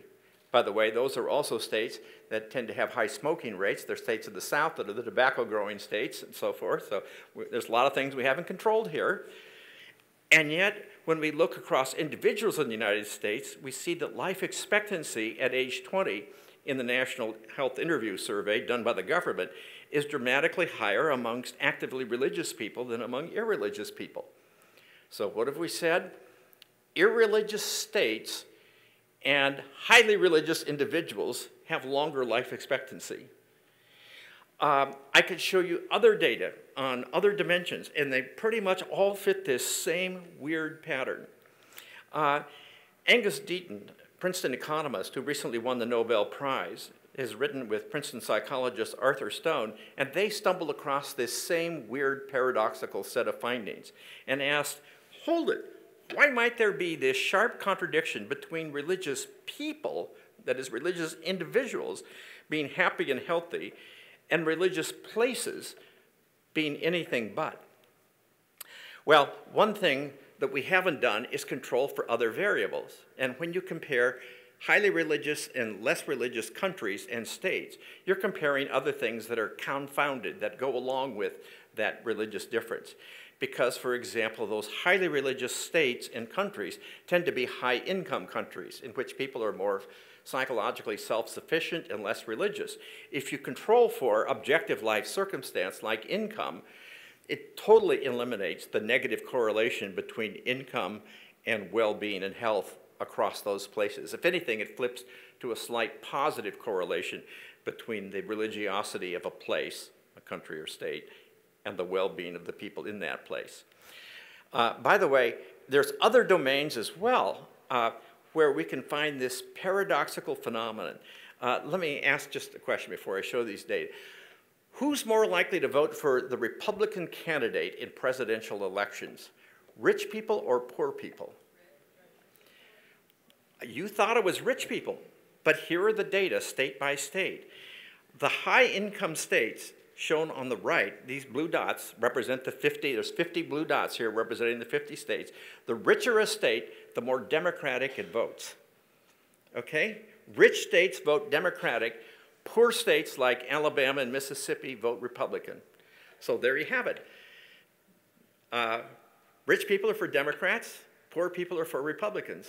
By the way, those are also states that tend to have high smoking rates. They're states of the South that are the tobacco-growing states and so forth. So there's a lot of things we haven't controlled here. And yet, when we look across individuals in the United States, we see that life expectancy at age 20 in the National Health Interview Survey done by the government is dramatically higher amongst actively religious people than among irreligious people. So what have we said? Irreligious states and highly religious individuals have longer life expectancy. I could show you other data on other dimensions, and they pretty much all fit this same weird pattern. Angus Deaton, Princeton economist who recently won the Nobel Prize, has written with Princeton psychologist Arthur Stone, and they stumbled across this same weird paradoxical set of findings and asked, hold it, why might there be this sharp contradiction between religious people, that is religious individuals, being happy and healthy, and religious places being anything but? Well, one thing that we haven't done is control for other variables. And when you compare highly religious and less religious countries and states, you're comparing other things that are confounded, that go along with that religious difference. Because, for example, those highly religious states and countries tend to be high-income countries in which people are more psychologically self-sufficient and less religious. If you control for objective life circumstance like income, it totally eliminates the negative correlation between income and well-being and health across those places. If anything, it flips to a slight positive correlation between the religiosity of a place, a country or state, and the well-being of the people in that place. By the way, there's other domains as well where we can find this paradoxical phenomenon. Let me ask just a question before I show these data. Who's more likely to vote for the Republican candidate in presidential elections? Rich people or poor people? You thought it was rich people, but here are the data state by state. The high-income states shown on the right, these blue dots represent the 50, there's 50 blue dots here representing the 50 states. The richer a state, the more Democratic it votes. Okay? Rich states vote Democratic. Poor states like Alabama and Mississippi vote Republican. So there you have it. Rich people are for Democrats, poor people are for Republicans.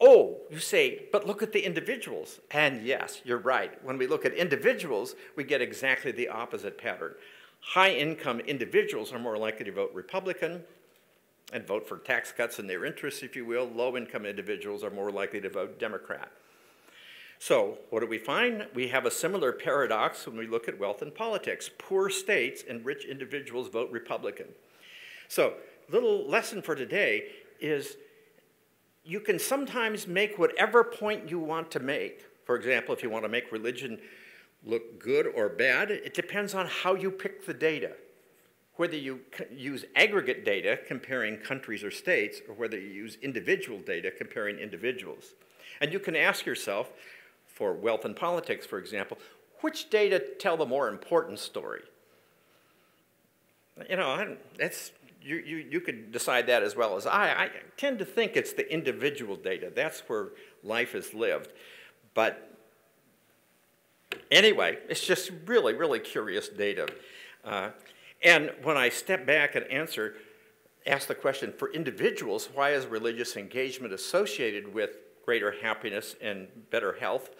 Oh, you say, but look at the individuals. And yes, you're right. When we look at individuals, we get exactly the opposite pattern. High-income individuals are more likely to vote Republican and vote for tax cuts in their interests, if you will. Low-income individuals are more likely to vote Democrat. So what do we find? We have a similar paradox when we look at wealth and politics. Poor states and rich individuals vote Republican. So little lesson for today is you can sometimes make whatever point you want to make. For example, if you want to make religion look good or bad, it depends on how you pick the data. Whether you use aggregate data comparing countries or states, or whether you use individual data comparing individuals. And you can ask yourself, for wealth and politics, for example, which data tell the more important story? You know, you could decide that as well as I tend to think it's the individual data. That's where life is lived. But anyway, it's just really, really curious data. And when I step back and ask the question, for individuals, why is religious engagement associated with greater happiness and better health?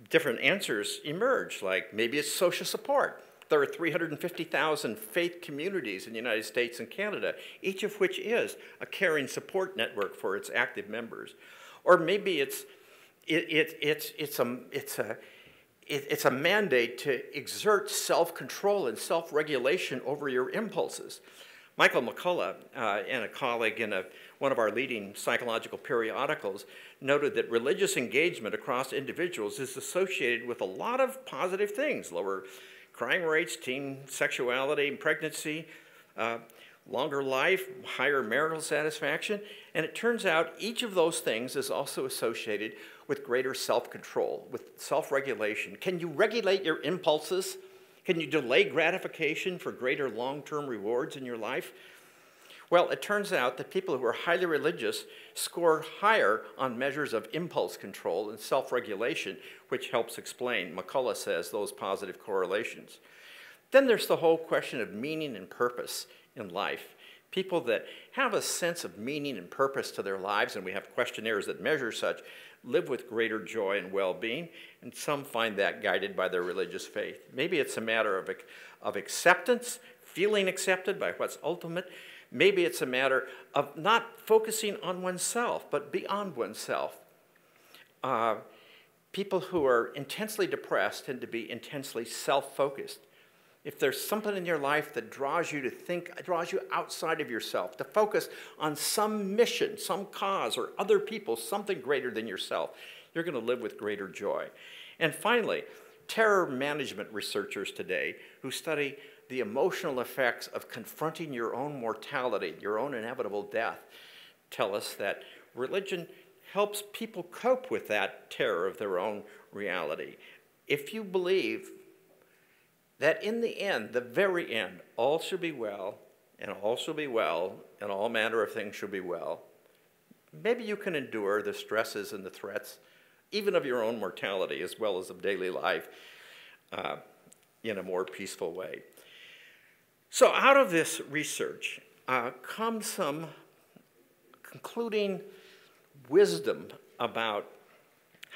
Different answers emerge, like maybe it's social support. There are 350,000 faith communities in the United States and Canada, each of which is a caring support network for its active members. Or maybe it's a mandate to exert self-control and self-regulation over your impulses. Michael McCullough and a colleague in one of our leading psychological periodicals noted that religious engagement across individuals is associated with a lot of positive things: lower crime rates, teen sexuality, pregnancy, longer life, higher marital satisfaction, and it turns out each of those things is also associated with greater self-control, with self-regulation. Can you regulate your impulses? Can you delay gratification for greater long-term rewards in your life? Well, it turns out that people who are highly religious score higher on measures of impulse control and self-regulation, which helps explain, McCullough says, those positive correlations. Then there's the whole question of meaning and purpose in life. People that have a sense of meaning and purpose to their lives, and we have questionnaires that measure such, live with greater joy and well-being, and some find that guided by their religious faith. Maybe it's a matter of acceptance, feeling accepted by what's ultimate. Maybe it's a matter of not focusing on oneself, but beyond oneself. People who are intensely depressed tend to be intensely self-focused. If there's something in your life that draws you to think, draws you outside of yourself, to focus on some mission, some cause, or other people, something greater than yourself, you're going to live with greater joy. And finally, terror management researchers today who study the emotional effects of confronting your own mortality, your own inevitable death, tell us that religion helps people cope with that terror of their own reality. If you believe that in the end, the very end, all shall be well, and all shall be well, and all manner of things shall be well, maybe you can endure the stresses and the threats, even of your own mortality as well as of daily life, in a more peaceful way. So out of this research comes some concluding wisdom about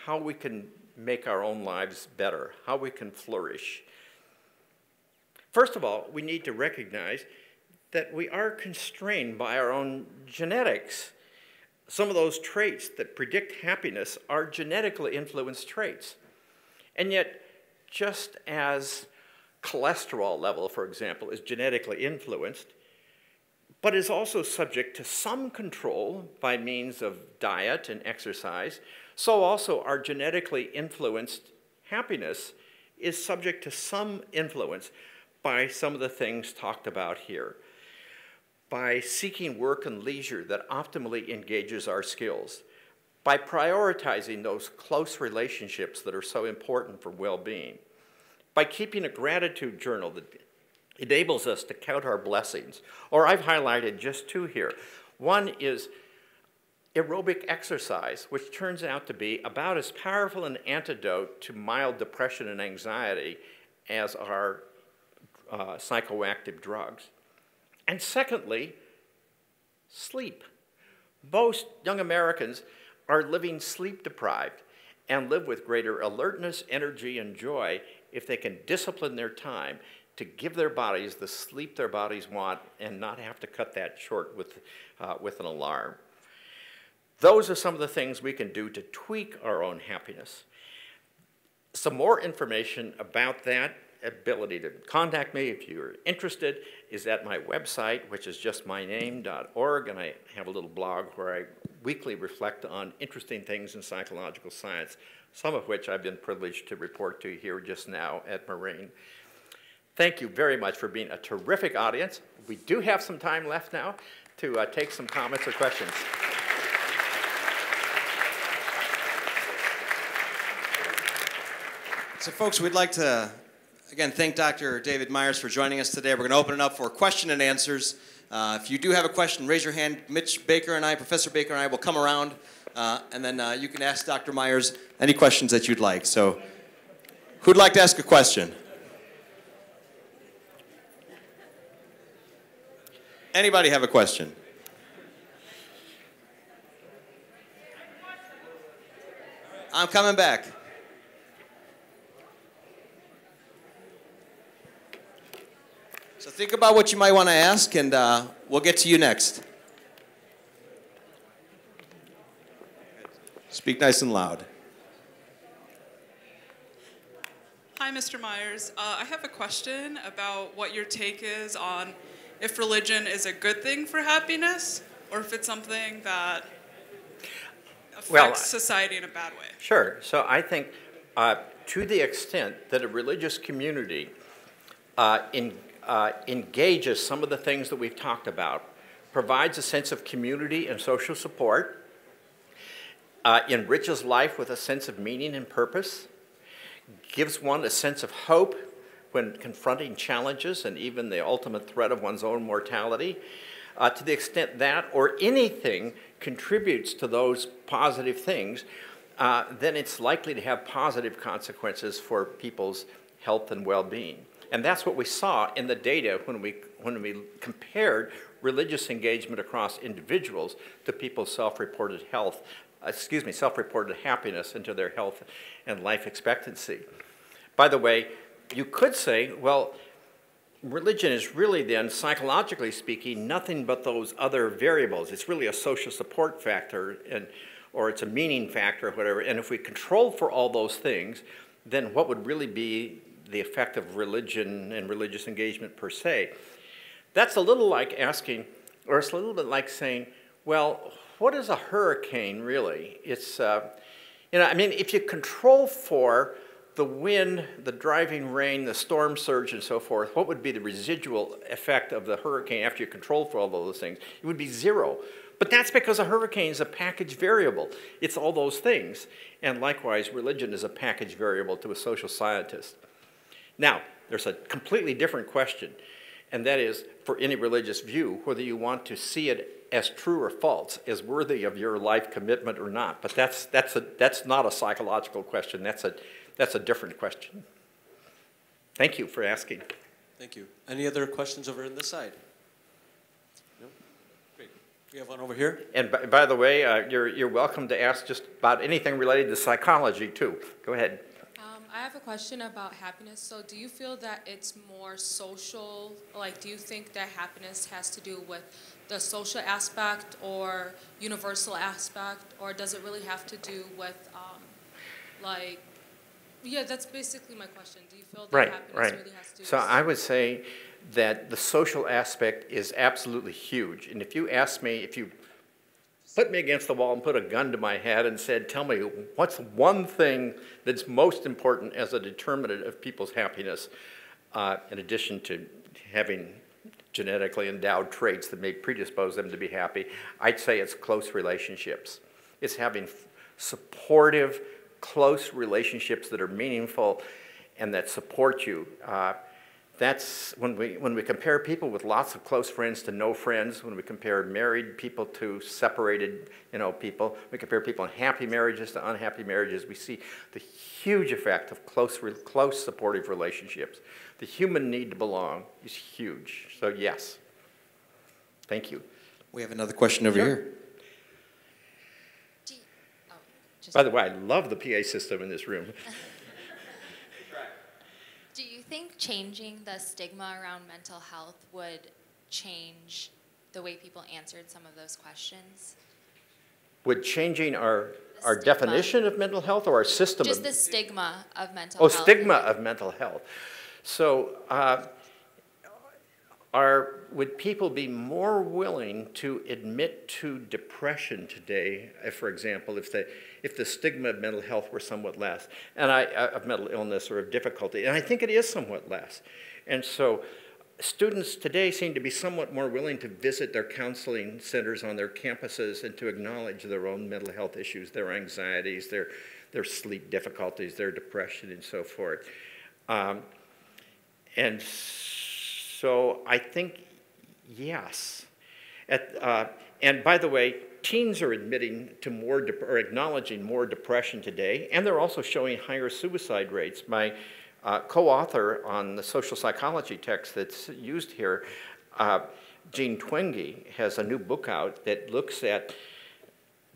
how we can make our own lives better, how we can flourish. First of all, we need to recognize that we are constrained by our own genetics. Some of those traits that predict happiness are genetically influenced traits. And yet, just as cholesterol level, for example, is genetically influenced, but is also subject to some control by means of diet and exercise, so also our genetically influenced happiness is subject to some influence by some of the things talked about here. By seeking work and leisure that optimally engages our skills, by prioritizing those close relationships that are so important for well-being, by keeping a gratitude journal that enables us to count our blessings. Or I've highlighted just two here. One is aerobic exercise, which turns out to be about as powerful an antidote to mild depression and anxiety as are psychoactive drugs. And secondly, sleep. Most young Americans are living sleep deprived and live with greater alertness, energy, and joy if they can discipline their time to give their bodies the sleep their bodies want and not have to cut that short with an alarm. Those are some of the things we can do to tweak our own happiness. Some more information about that ability to contact me if you're interested is at my website, which is just myname.org, and I have a little blog where I weekly reflect on interesting things in psychological science, some of which I've been privileged to report to you here just now at Moraine. Thank you very much for being a terrific audience. We do have some time left now to take some comments or questions. So folks, we'd like to again thank Dr. David Myers for joining us today. We're going to open it up for question and answers. If you do have a question, raise your hand. Mitch Baker and I, Professor Baker and I will come around, and then you can ask Dr. Myers any questions that you'd like. So who'd like to ask a question? Anybody have a question? I'm coming back. So think about what you might want to ask, and we'll get to you next. Speak nice and loud. Hi, Mr. Myers. I have a question about what your take is on if religion is a good thing for happiness, or if it's something that affects society in a bad way. Sure. So I think to the extent that a religious community engages some of the things that we've talked about, provides a sense of community and social support, enriches life with a sense of meaning and purpose, gives one a sense of hope when confronting challenges and even the ultimate threat of one's own mortality, to the extent that or anything contributes to those positive things, then it's likely to have positive consequences for people's health and well-being. And that's what we saw in the data when we compared religious engagement across individuals to people's self-reported self-reported happiness into their health and life expectancy. By the way, you could say, well, religion is really then, psychologically speaking, nothing but those other variables. It's really a social support factor, or it's a meaning factor, or whatever. And if we control for all those things, then what would really be the effect of religion and religious engagement per se? That's a little like asking, or it's a little bit like saying, well, what is a hurricane really? It's, if you control for the wind, the driving rain, the storm surge, and so forth, what would be the residual effect of the hurricane after you control for all those things? It would be zero. But that's because a hurricane is a package variable. It's all those things. And likewise, religion is a package variable to a social scientist. Now, there's a completely different question, and that is, for any religious view, whether you want to see it as true or false, as worthy of your life commitment or not. But that's not a psychological question. That's a different question. Thank you for asking. Thank you. Any other questions over on this side? No? Great. We have one over here. And by the way, you're welcome to ask just about anything related to psychology, too. Go ahead. I have a question about happiness. So do you feel that it's more social? Like, do you think that happiness has to do with the social aspect or universal aspect? Or does it really have to do with, yeah, that's basically my question. Do you feel that happiness really has to do with... So I would say that the social aspect is absolutely huge. And if you ask me, if you put me against the wall and put a gun to my head and said, tell me, what's one thing that's most important as a determinant of people's happiness, in addition to having genetically endowed traits that may predispose them to be happy, I'd say it's close relationships. It's having supportive, close relationships that are meaningful and that support you. That's when we compare people with lots of close friends to no friends, when we compare married people to separated people, we compare people in happy marriages to unhappy marriages, we see the huge effect of close supportive relationships. The human need to belong is huge. So yes. Thank you. We have another question over here. By the way, I love the PA system in this room. Do you think changing the stigma around mental health would change the way people answered some of those questions? Would changing our definition of mental health or our system? Just the stigma of mental health. Oh, stigma of mental health. So would people be more willing to admit to depression today, for example, if the stigma of mental health were somewhat less, and of mental illness or of difficulty? And I think it is somewhat less. And so students today seem to be somewhat more willing to visit their counseling centers on their campuses and to acknowledge their own mental health issues, their anxieties, their sleep difficulties, their depression, and so forth. And so I think, yes. And by the way, teens are admitting to or acknowledging more depression today, and they're also showing higher suicide rates. My co-author on the social psychology text that's used here, Jean Twenge, has a new book out that looks at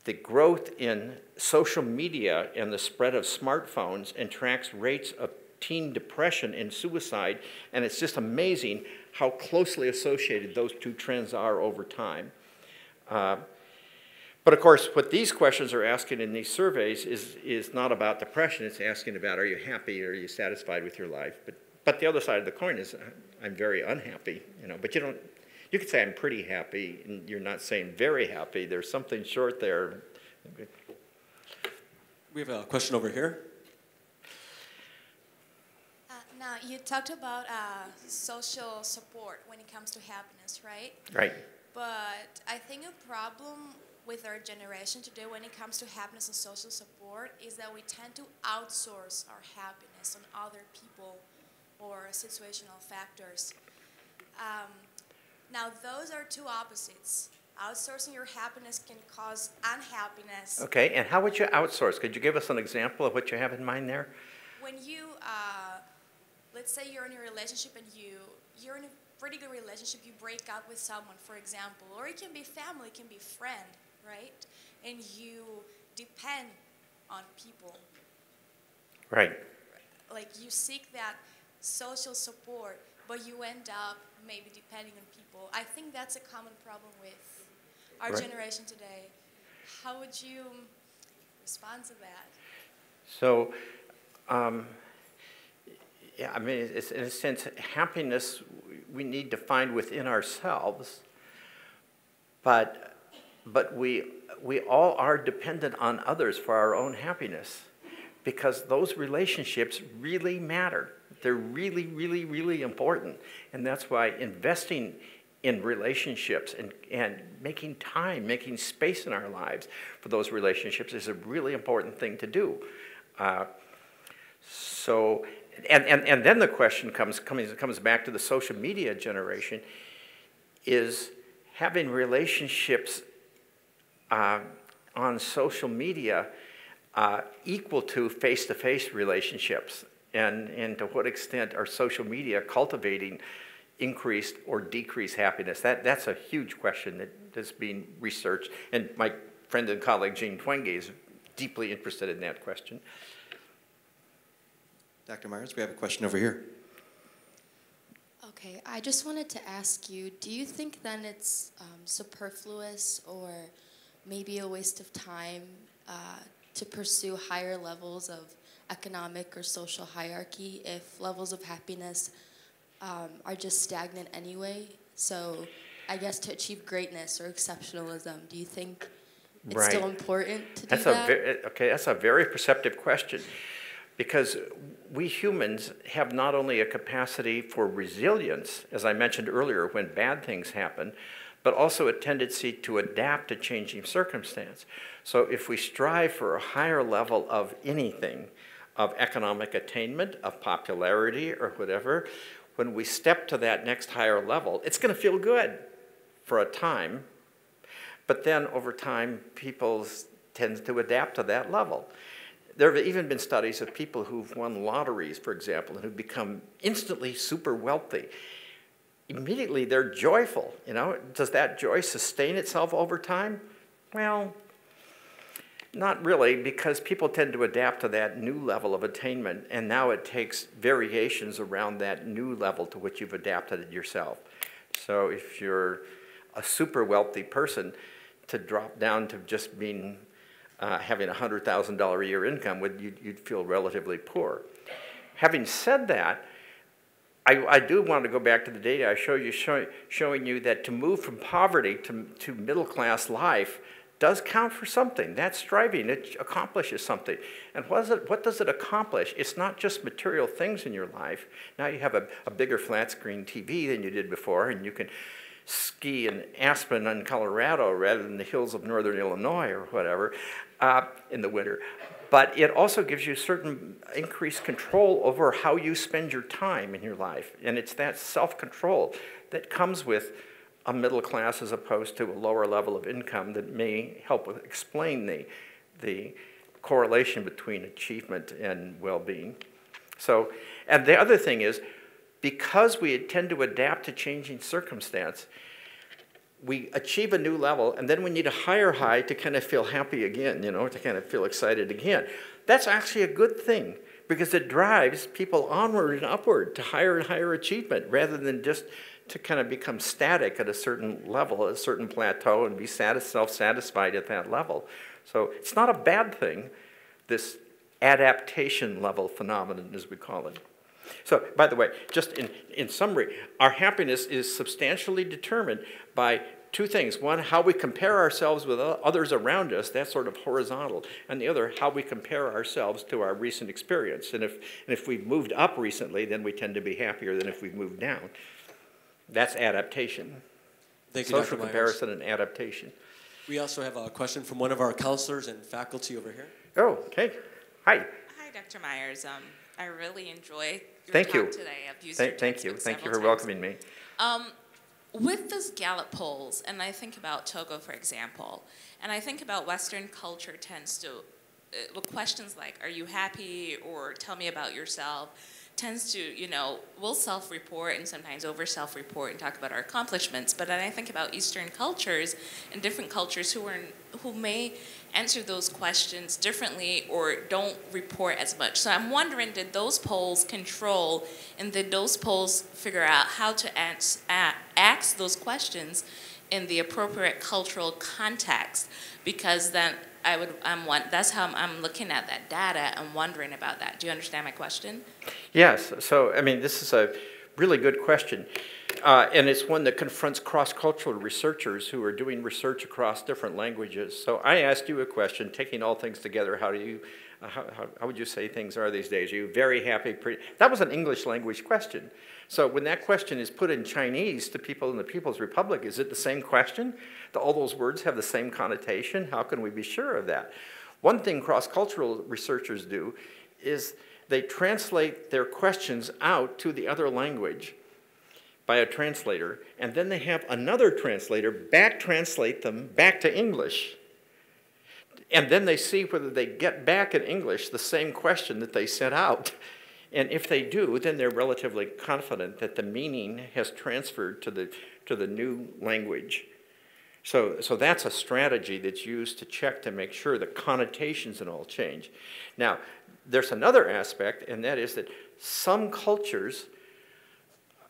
the growth in social media and the spread of smartphones and tracks rates of teen depression and suicide, and it's just amazing how closely associated those two trends are over time. But of course, what these questions are asking in these surveys is not about depression. It's asking about, are you happy? Are you satisfied with your life? But the other side of the coin is, I'm very unhappy. But you could say I'm pretty happy, and you're not saying very happy. There's something short there. We have a question over here. Now, you talked about social support when it comes to happiness, right? Right. But I think a problem with our generation today when it comes to happiness and social support is that we tend to outsource our happiness on other people or situational factors. Now, those are two opposites. Outsourcing your happiness can cause unhappiness. Okay, and how would you outsource? Could you give us an example of what you have in mind there? When you, let's say you're in a relationship and you're in a pretty good relationship, you break up with someone, for example, or it can be family, it can be friend, right? And you depend on people. Right. Like you seek that social support, but you end up maybe depending on people. I think that's a common problem with our generation today. How would you respond to that? So, yeah, I mean, it's, in a sense, happiness we need to find within ourselves, but we all are dependent on others for our own happiness, because those relationships really matter. They're really, really, really important, and that's why investing in relationships and making time, making space in our lives for those relationships is a really important thing to do. So, and then the question comes back to the social media generation, is having relationships on social media equal to face-to-face relationships, and to what extent are social media cultivating increased or decreased happiness? That's a huge question that's being researched, and my friend and colleague Jean Twenge is deeply interested in that question. Dr. Myers, we have a question over here. Okay, I just wanted to ask you, do you think then it's superfluous or maybe a waste of time to pursue higher levels of economic or social hierarchy if levels of happiness are just stagnant anyway? So I guess to achieve greatness or exceptionalism, do you think it's still important to do that? Okay, that's a very perceptive question, because we humans have not only a capacity for resilience, as I mentioned earlier, when bad things happen, but also a tendency to adapt to changing circumstance. So if we strive for a higher level of anything, of economic attainment, of popularity, or whatever, when we step to that next higher level, it's going to feel good for a time, but then over time, people tend to adapt to that level. There have even been studies of people who've won lotteries, for example, and who've become instantly super wealthy. Immediately, they're joyful. You know, does that joy sustain itself over time? Well, not really, because people tend to adapt to that new level of attainment, and now it takes variations around that new level to which you've adapted it yourself. So if you're a super wealthy person, to drop down to just being having a $100,000 a year income, you'd feel relatively poor. Having said that, I do want to go back to the data I showed you, showing you that to move from poverty to middle-class life does count for something. That's striving. It accomplishes something. And what does it accomplish? It's not just material things in your life. Now you have a bigger flat-screen TV than you did before, and you can ski in Aspen in Colorado rather than the hills of northern Illinois or whatever in the winter. But it also gives you certain increased control over how you spend your time in your life. And it's that self-control that comes with a middle class as opposed to a lower level of income that may help explain the correlation between achievement and well-being. So, and the other thing is, because we tend to adapt to changing circumstance, we achieve a new level, and then we need a higher high to kind of feel happy again, you know, to kind of feel excited again. That's actually a good thing, because it drives people onward and upward to higher and higher achievement, rather than just to kind of become static at a certain level, a certain plateau, and be self-satisfied at that level. So it's not a bad thing, this adaptation level phenomenon, as we call it. So, by the way, just in summary, our happiness is substantially determined by two things. One, how we compare ourselves with others around us, that's sort of horizontal. And the other, how we compare ourselves to our recent experience. And if we've moved up recently, then we tend to be happier than if we've moved down. That's adaptation. Thank you, Social Dr. Myers. comparison and adaptation. We also have a question from one of our counselors and faculty over here. Oh, okay. Hi. Hi, Dr. Myers. I really enjoy your Thank talk you. today. I've used your Thank you. textbook Thank you several for times. welcoming me. With those Gallup polls, and I think about Togo, for example, and I think about Western culture tends to, with questions like, are you happy, or tell me about yourself, tends to, we'll self-report and sometimes over-self-report and talk about our accomplishments. But then I think about Eastern cultures and different cultures who may answer those questions differently or don't report as much. So I'm wondering, did those polls control, and did those polls figure out how to ask those questions in the appropriate cultural context? Because then that's how I'm looking at that data and wondering about that. Do you understand my question? Yes. So, I mean, this is a really good question. And it's one that confronts cross-cultural researchers who are doing research across different languages. So I asked you a question, taking all things together, how would you say things are these days? Are you very happy? That was an English language question. So when that question is put in Chinese to people in the People's Republic, is it the same question? Do all those words have the same connotation? How can we be sure of that? One thing cross-cultural researchers do is they translate their questions out to the other language by a translator, and then they have another translator back-translate them back to English. And then they see whether they get back in English the same question that they sent out. And if they do, then they're relatively confident that the meaning has transferred to the new language. So that's a strategy that's used to check to make sure the connotations and all change. Now, there's another aspect, and that is that some cultures,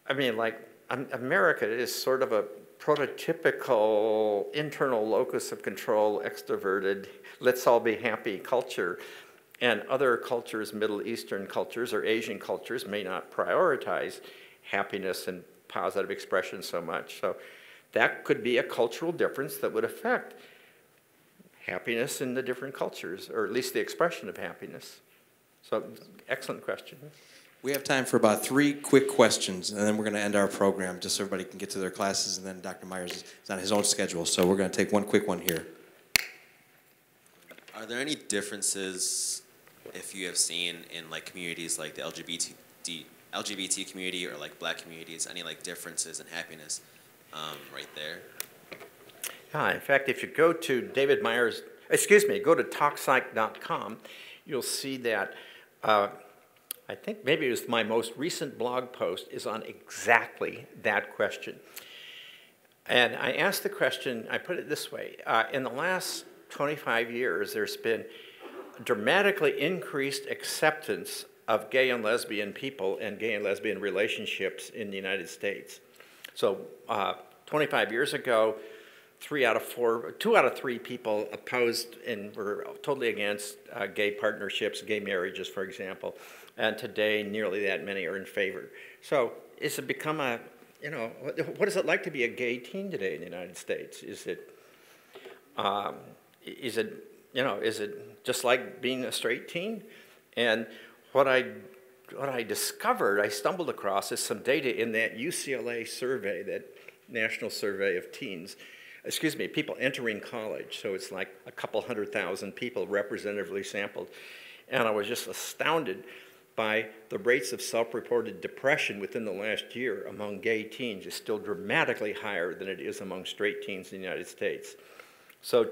I mean, like America is sort of a prototypical internal locus of control, extroverted, let's all be happy culture. And other cultures, Middle Eastern cultures or Asian cultures, may not prioritize happiness and positive expression so much. So that could be a cultural difference that would affect happiness in the different cultures, or at least the expression of happiness. So, excellent question. We have time for about 3 quick questions, and then we're going to end our program just so everybody can get to their classes, and then Dr. Myers is on his own schedule. So we're going to take one quick one here. Are there any differences, if you have seen, in like communities like the LGBT community or like black communities, any like differences in happiness right there? In fact, if you go to go to talkpsych.com, you'll see that I think maybe it was my most recent blog post is on exactly that question. And I asked the question, I put it this way, in the last 25 years, there's been dramatically increased acceptance of gay and lesbian people and gay and lesbian relationships in the United States. So 25 years ago, 2 out of 3 people opposed and were totally against gay partnerships, gay marriages, for example. And today, nearly that many are in favor. So it's become a, what is it like to be a gay teen today in the United States? Is it just like being a straight teen? And what I discovered, I stumbled across, is some data in that UCLA survey, that national survey of teens, people entering college. So it's like a couple 100,000 people representatively sampled. And I was just astounded by the rates of self-reported depression within the last year among gay teens is still dramatically higher than it is among straight teens in the United States. So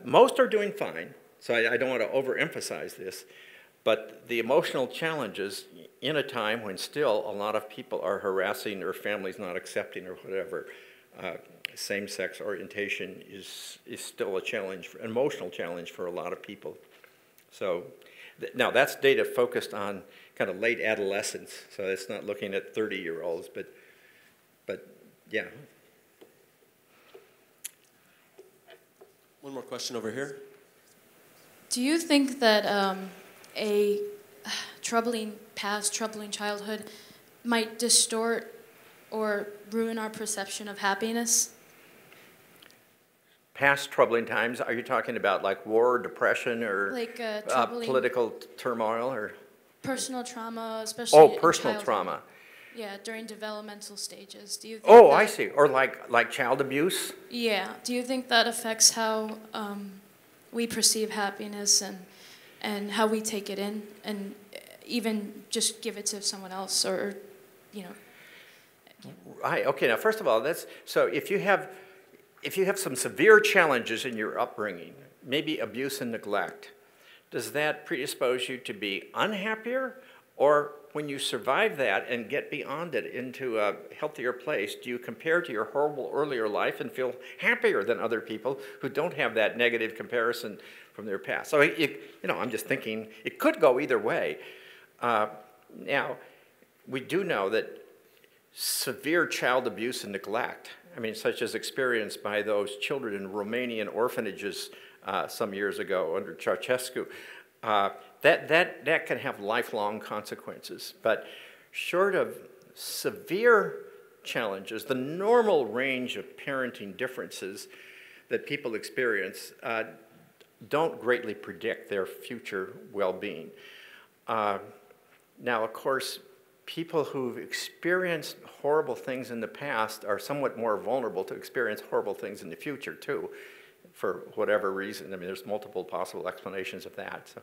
most are doing fine, so I don't want to overemphasize this, but the emotional challenges in a time when still a lot of people are harassing or families not accepting or whatever, same-sex orientation is still a challenge, an emotional challenge for a lot of people. So now that's data focused on kind of late adolescence, so it's not looking at 30-year-olds, but yeah. One more question over here. Do you think that a troubling past, troubling childhood might distort or ruin our perception of happiness? Past troubling times, are you talking about like war, depression, or Like troubling political turmoil, or? personal trauma, especially Oh, in personal childhood. trauma. Yeah, during developmental stages. Do you think Oh, that, I see. Or like child abuse? Yeah. Do you think that affects how we perceive happiness and how we take it in, and even just give it to someone else, or you know? Right. Okay. Now, first of all, so if you have some severe challenges in your upbringing, maybe abuse and neglect, does that predispose you to be unhappier? Or when you survive that and get beyond it into a healthier place, do you compare to your horrible earlier life and feel happier than other people who don't have that negative comparison from their past? So, I'm just thinking it could go either way. Now, we do know that severe child abuse and neglect, such as experienced by those children in Romanian orphanages some years ago under Ceausescu, that can have lifelong consequences. But short of severe challenges, the normal range of parenting differences that people experience don't greatly predict their future well-being. Now, of course, people who've experienced horrible things in the past are somewhat more vulnerable to experience horrible things in the future, too, for whatever reason. There's multiple possible explanations of that. So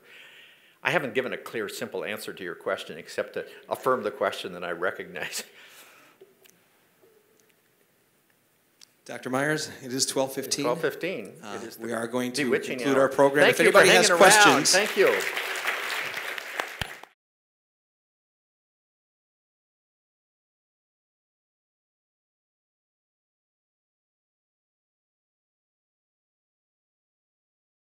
I haven't given a clear, simple answer to your question, except to affirm the question that I recognize. Dr. Myers, it is 12:15. 12:15. We are going to conclude hour. our program. Thank If you anybody for has hanging questions, around. Thank you.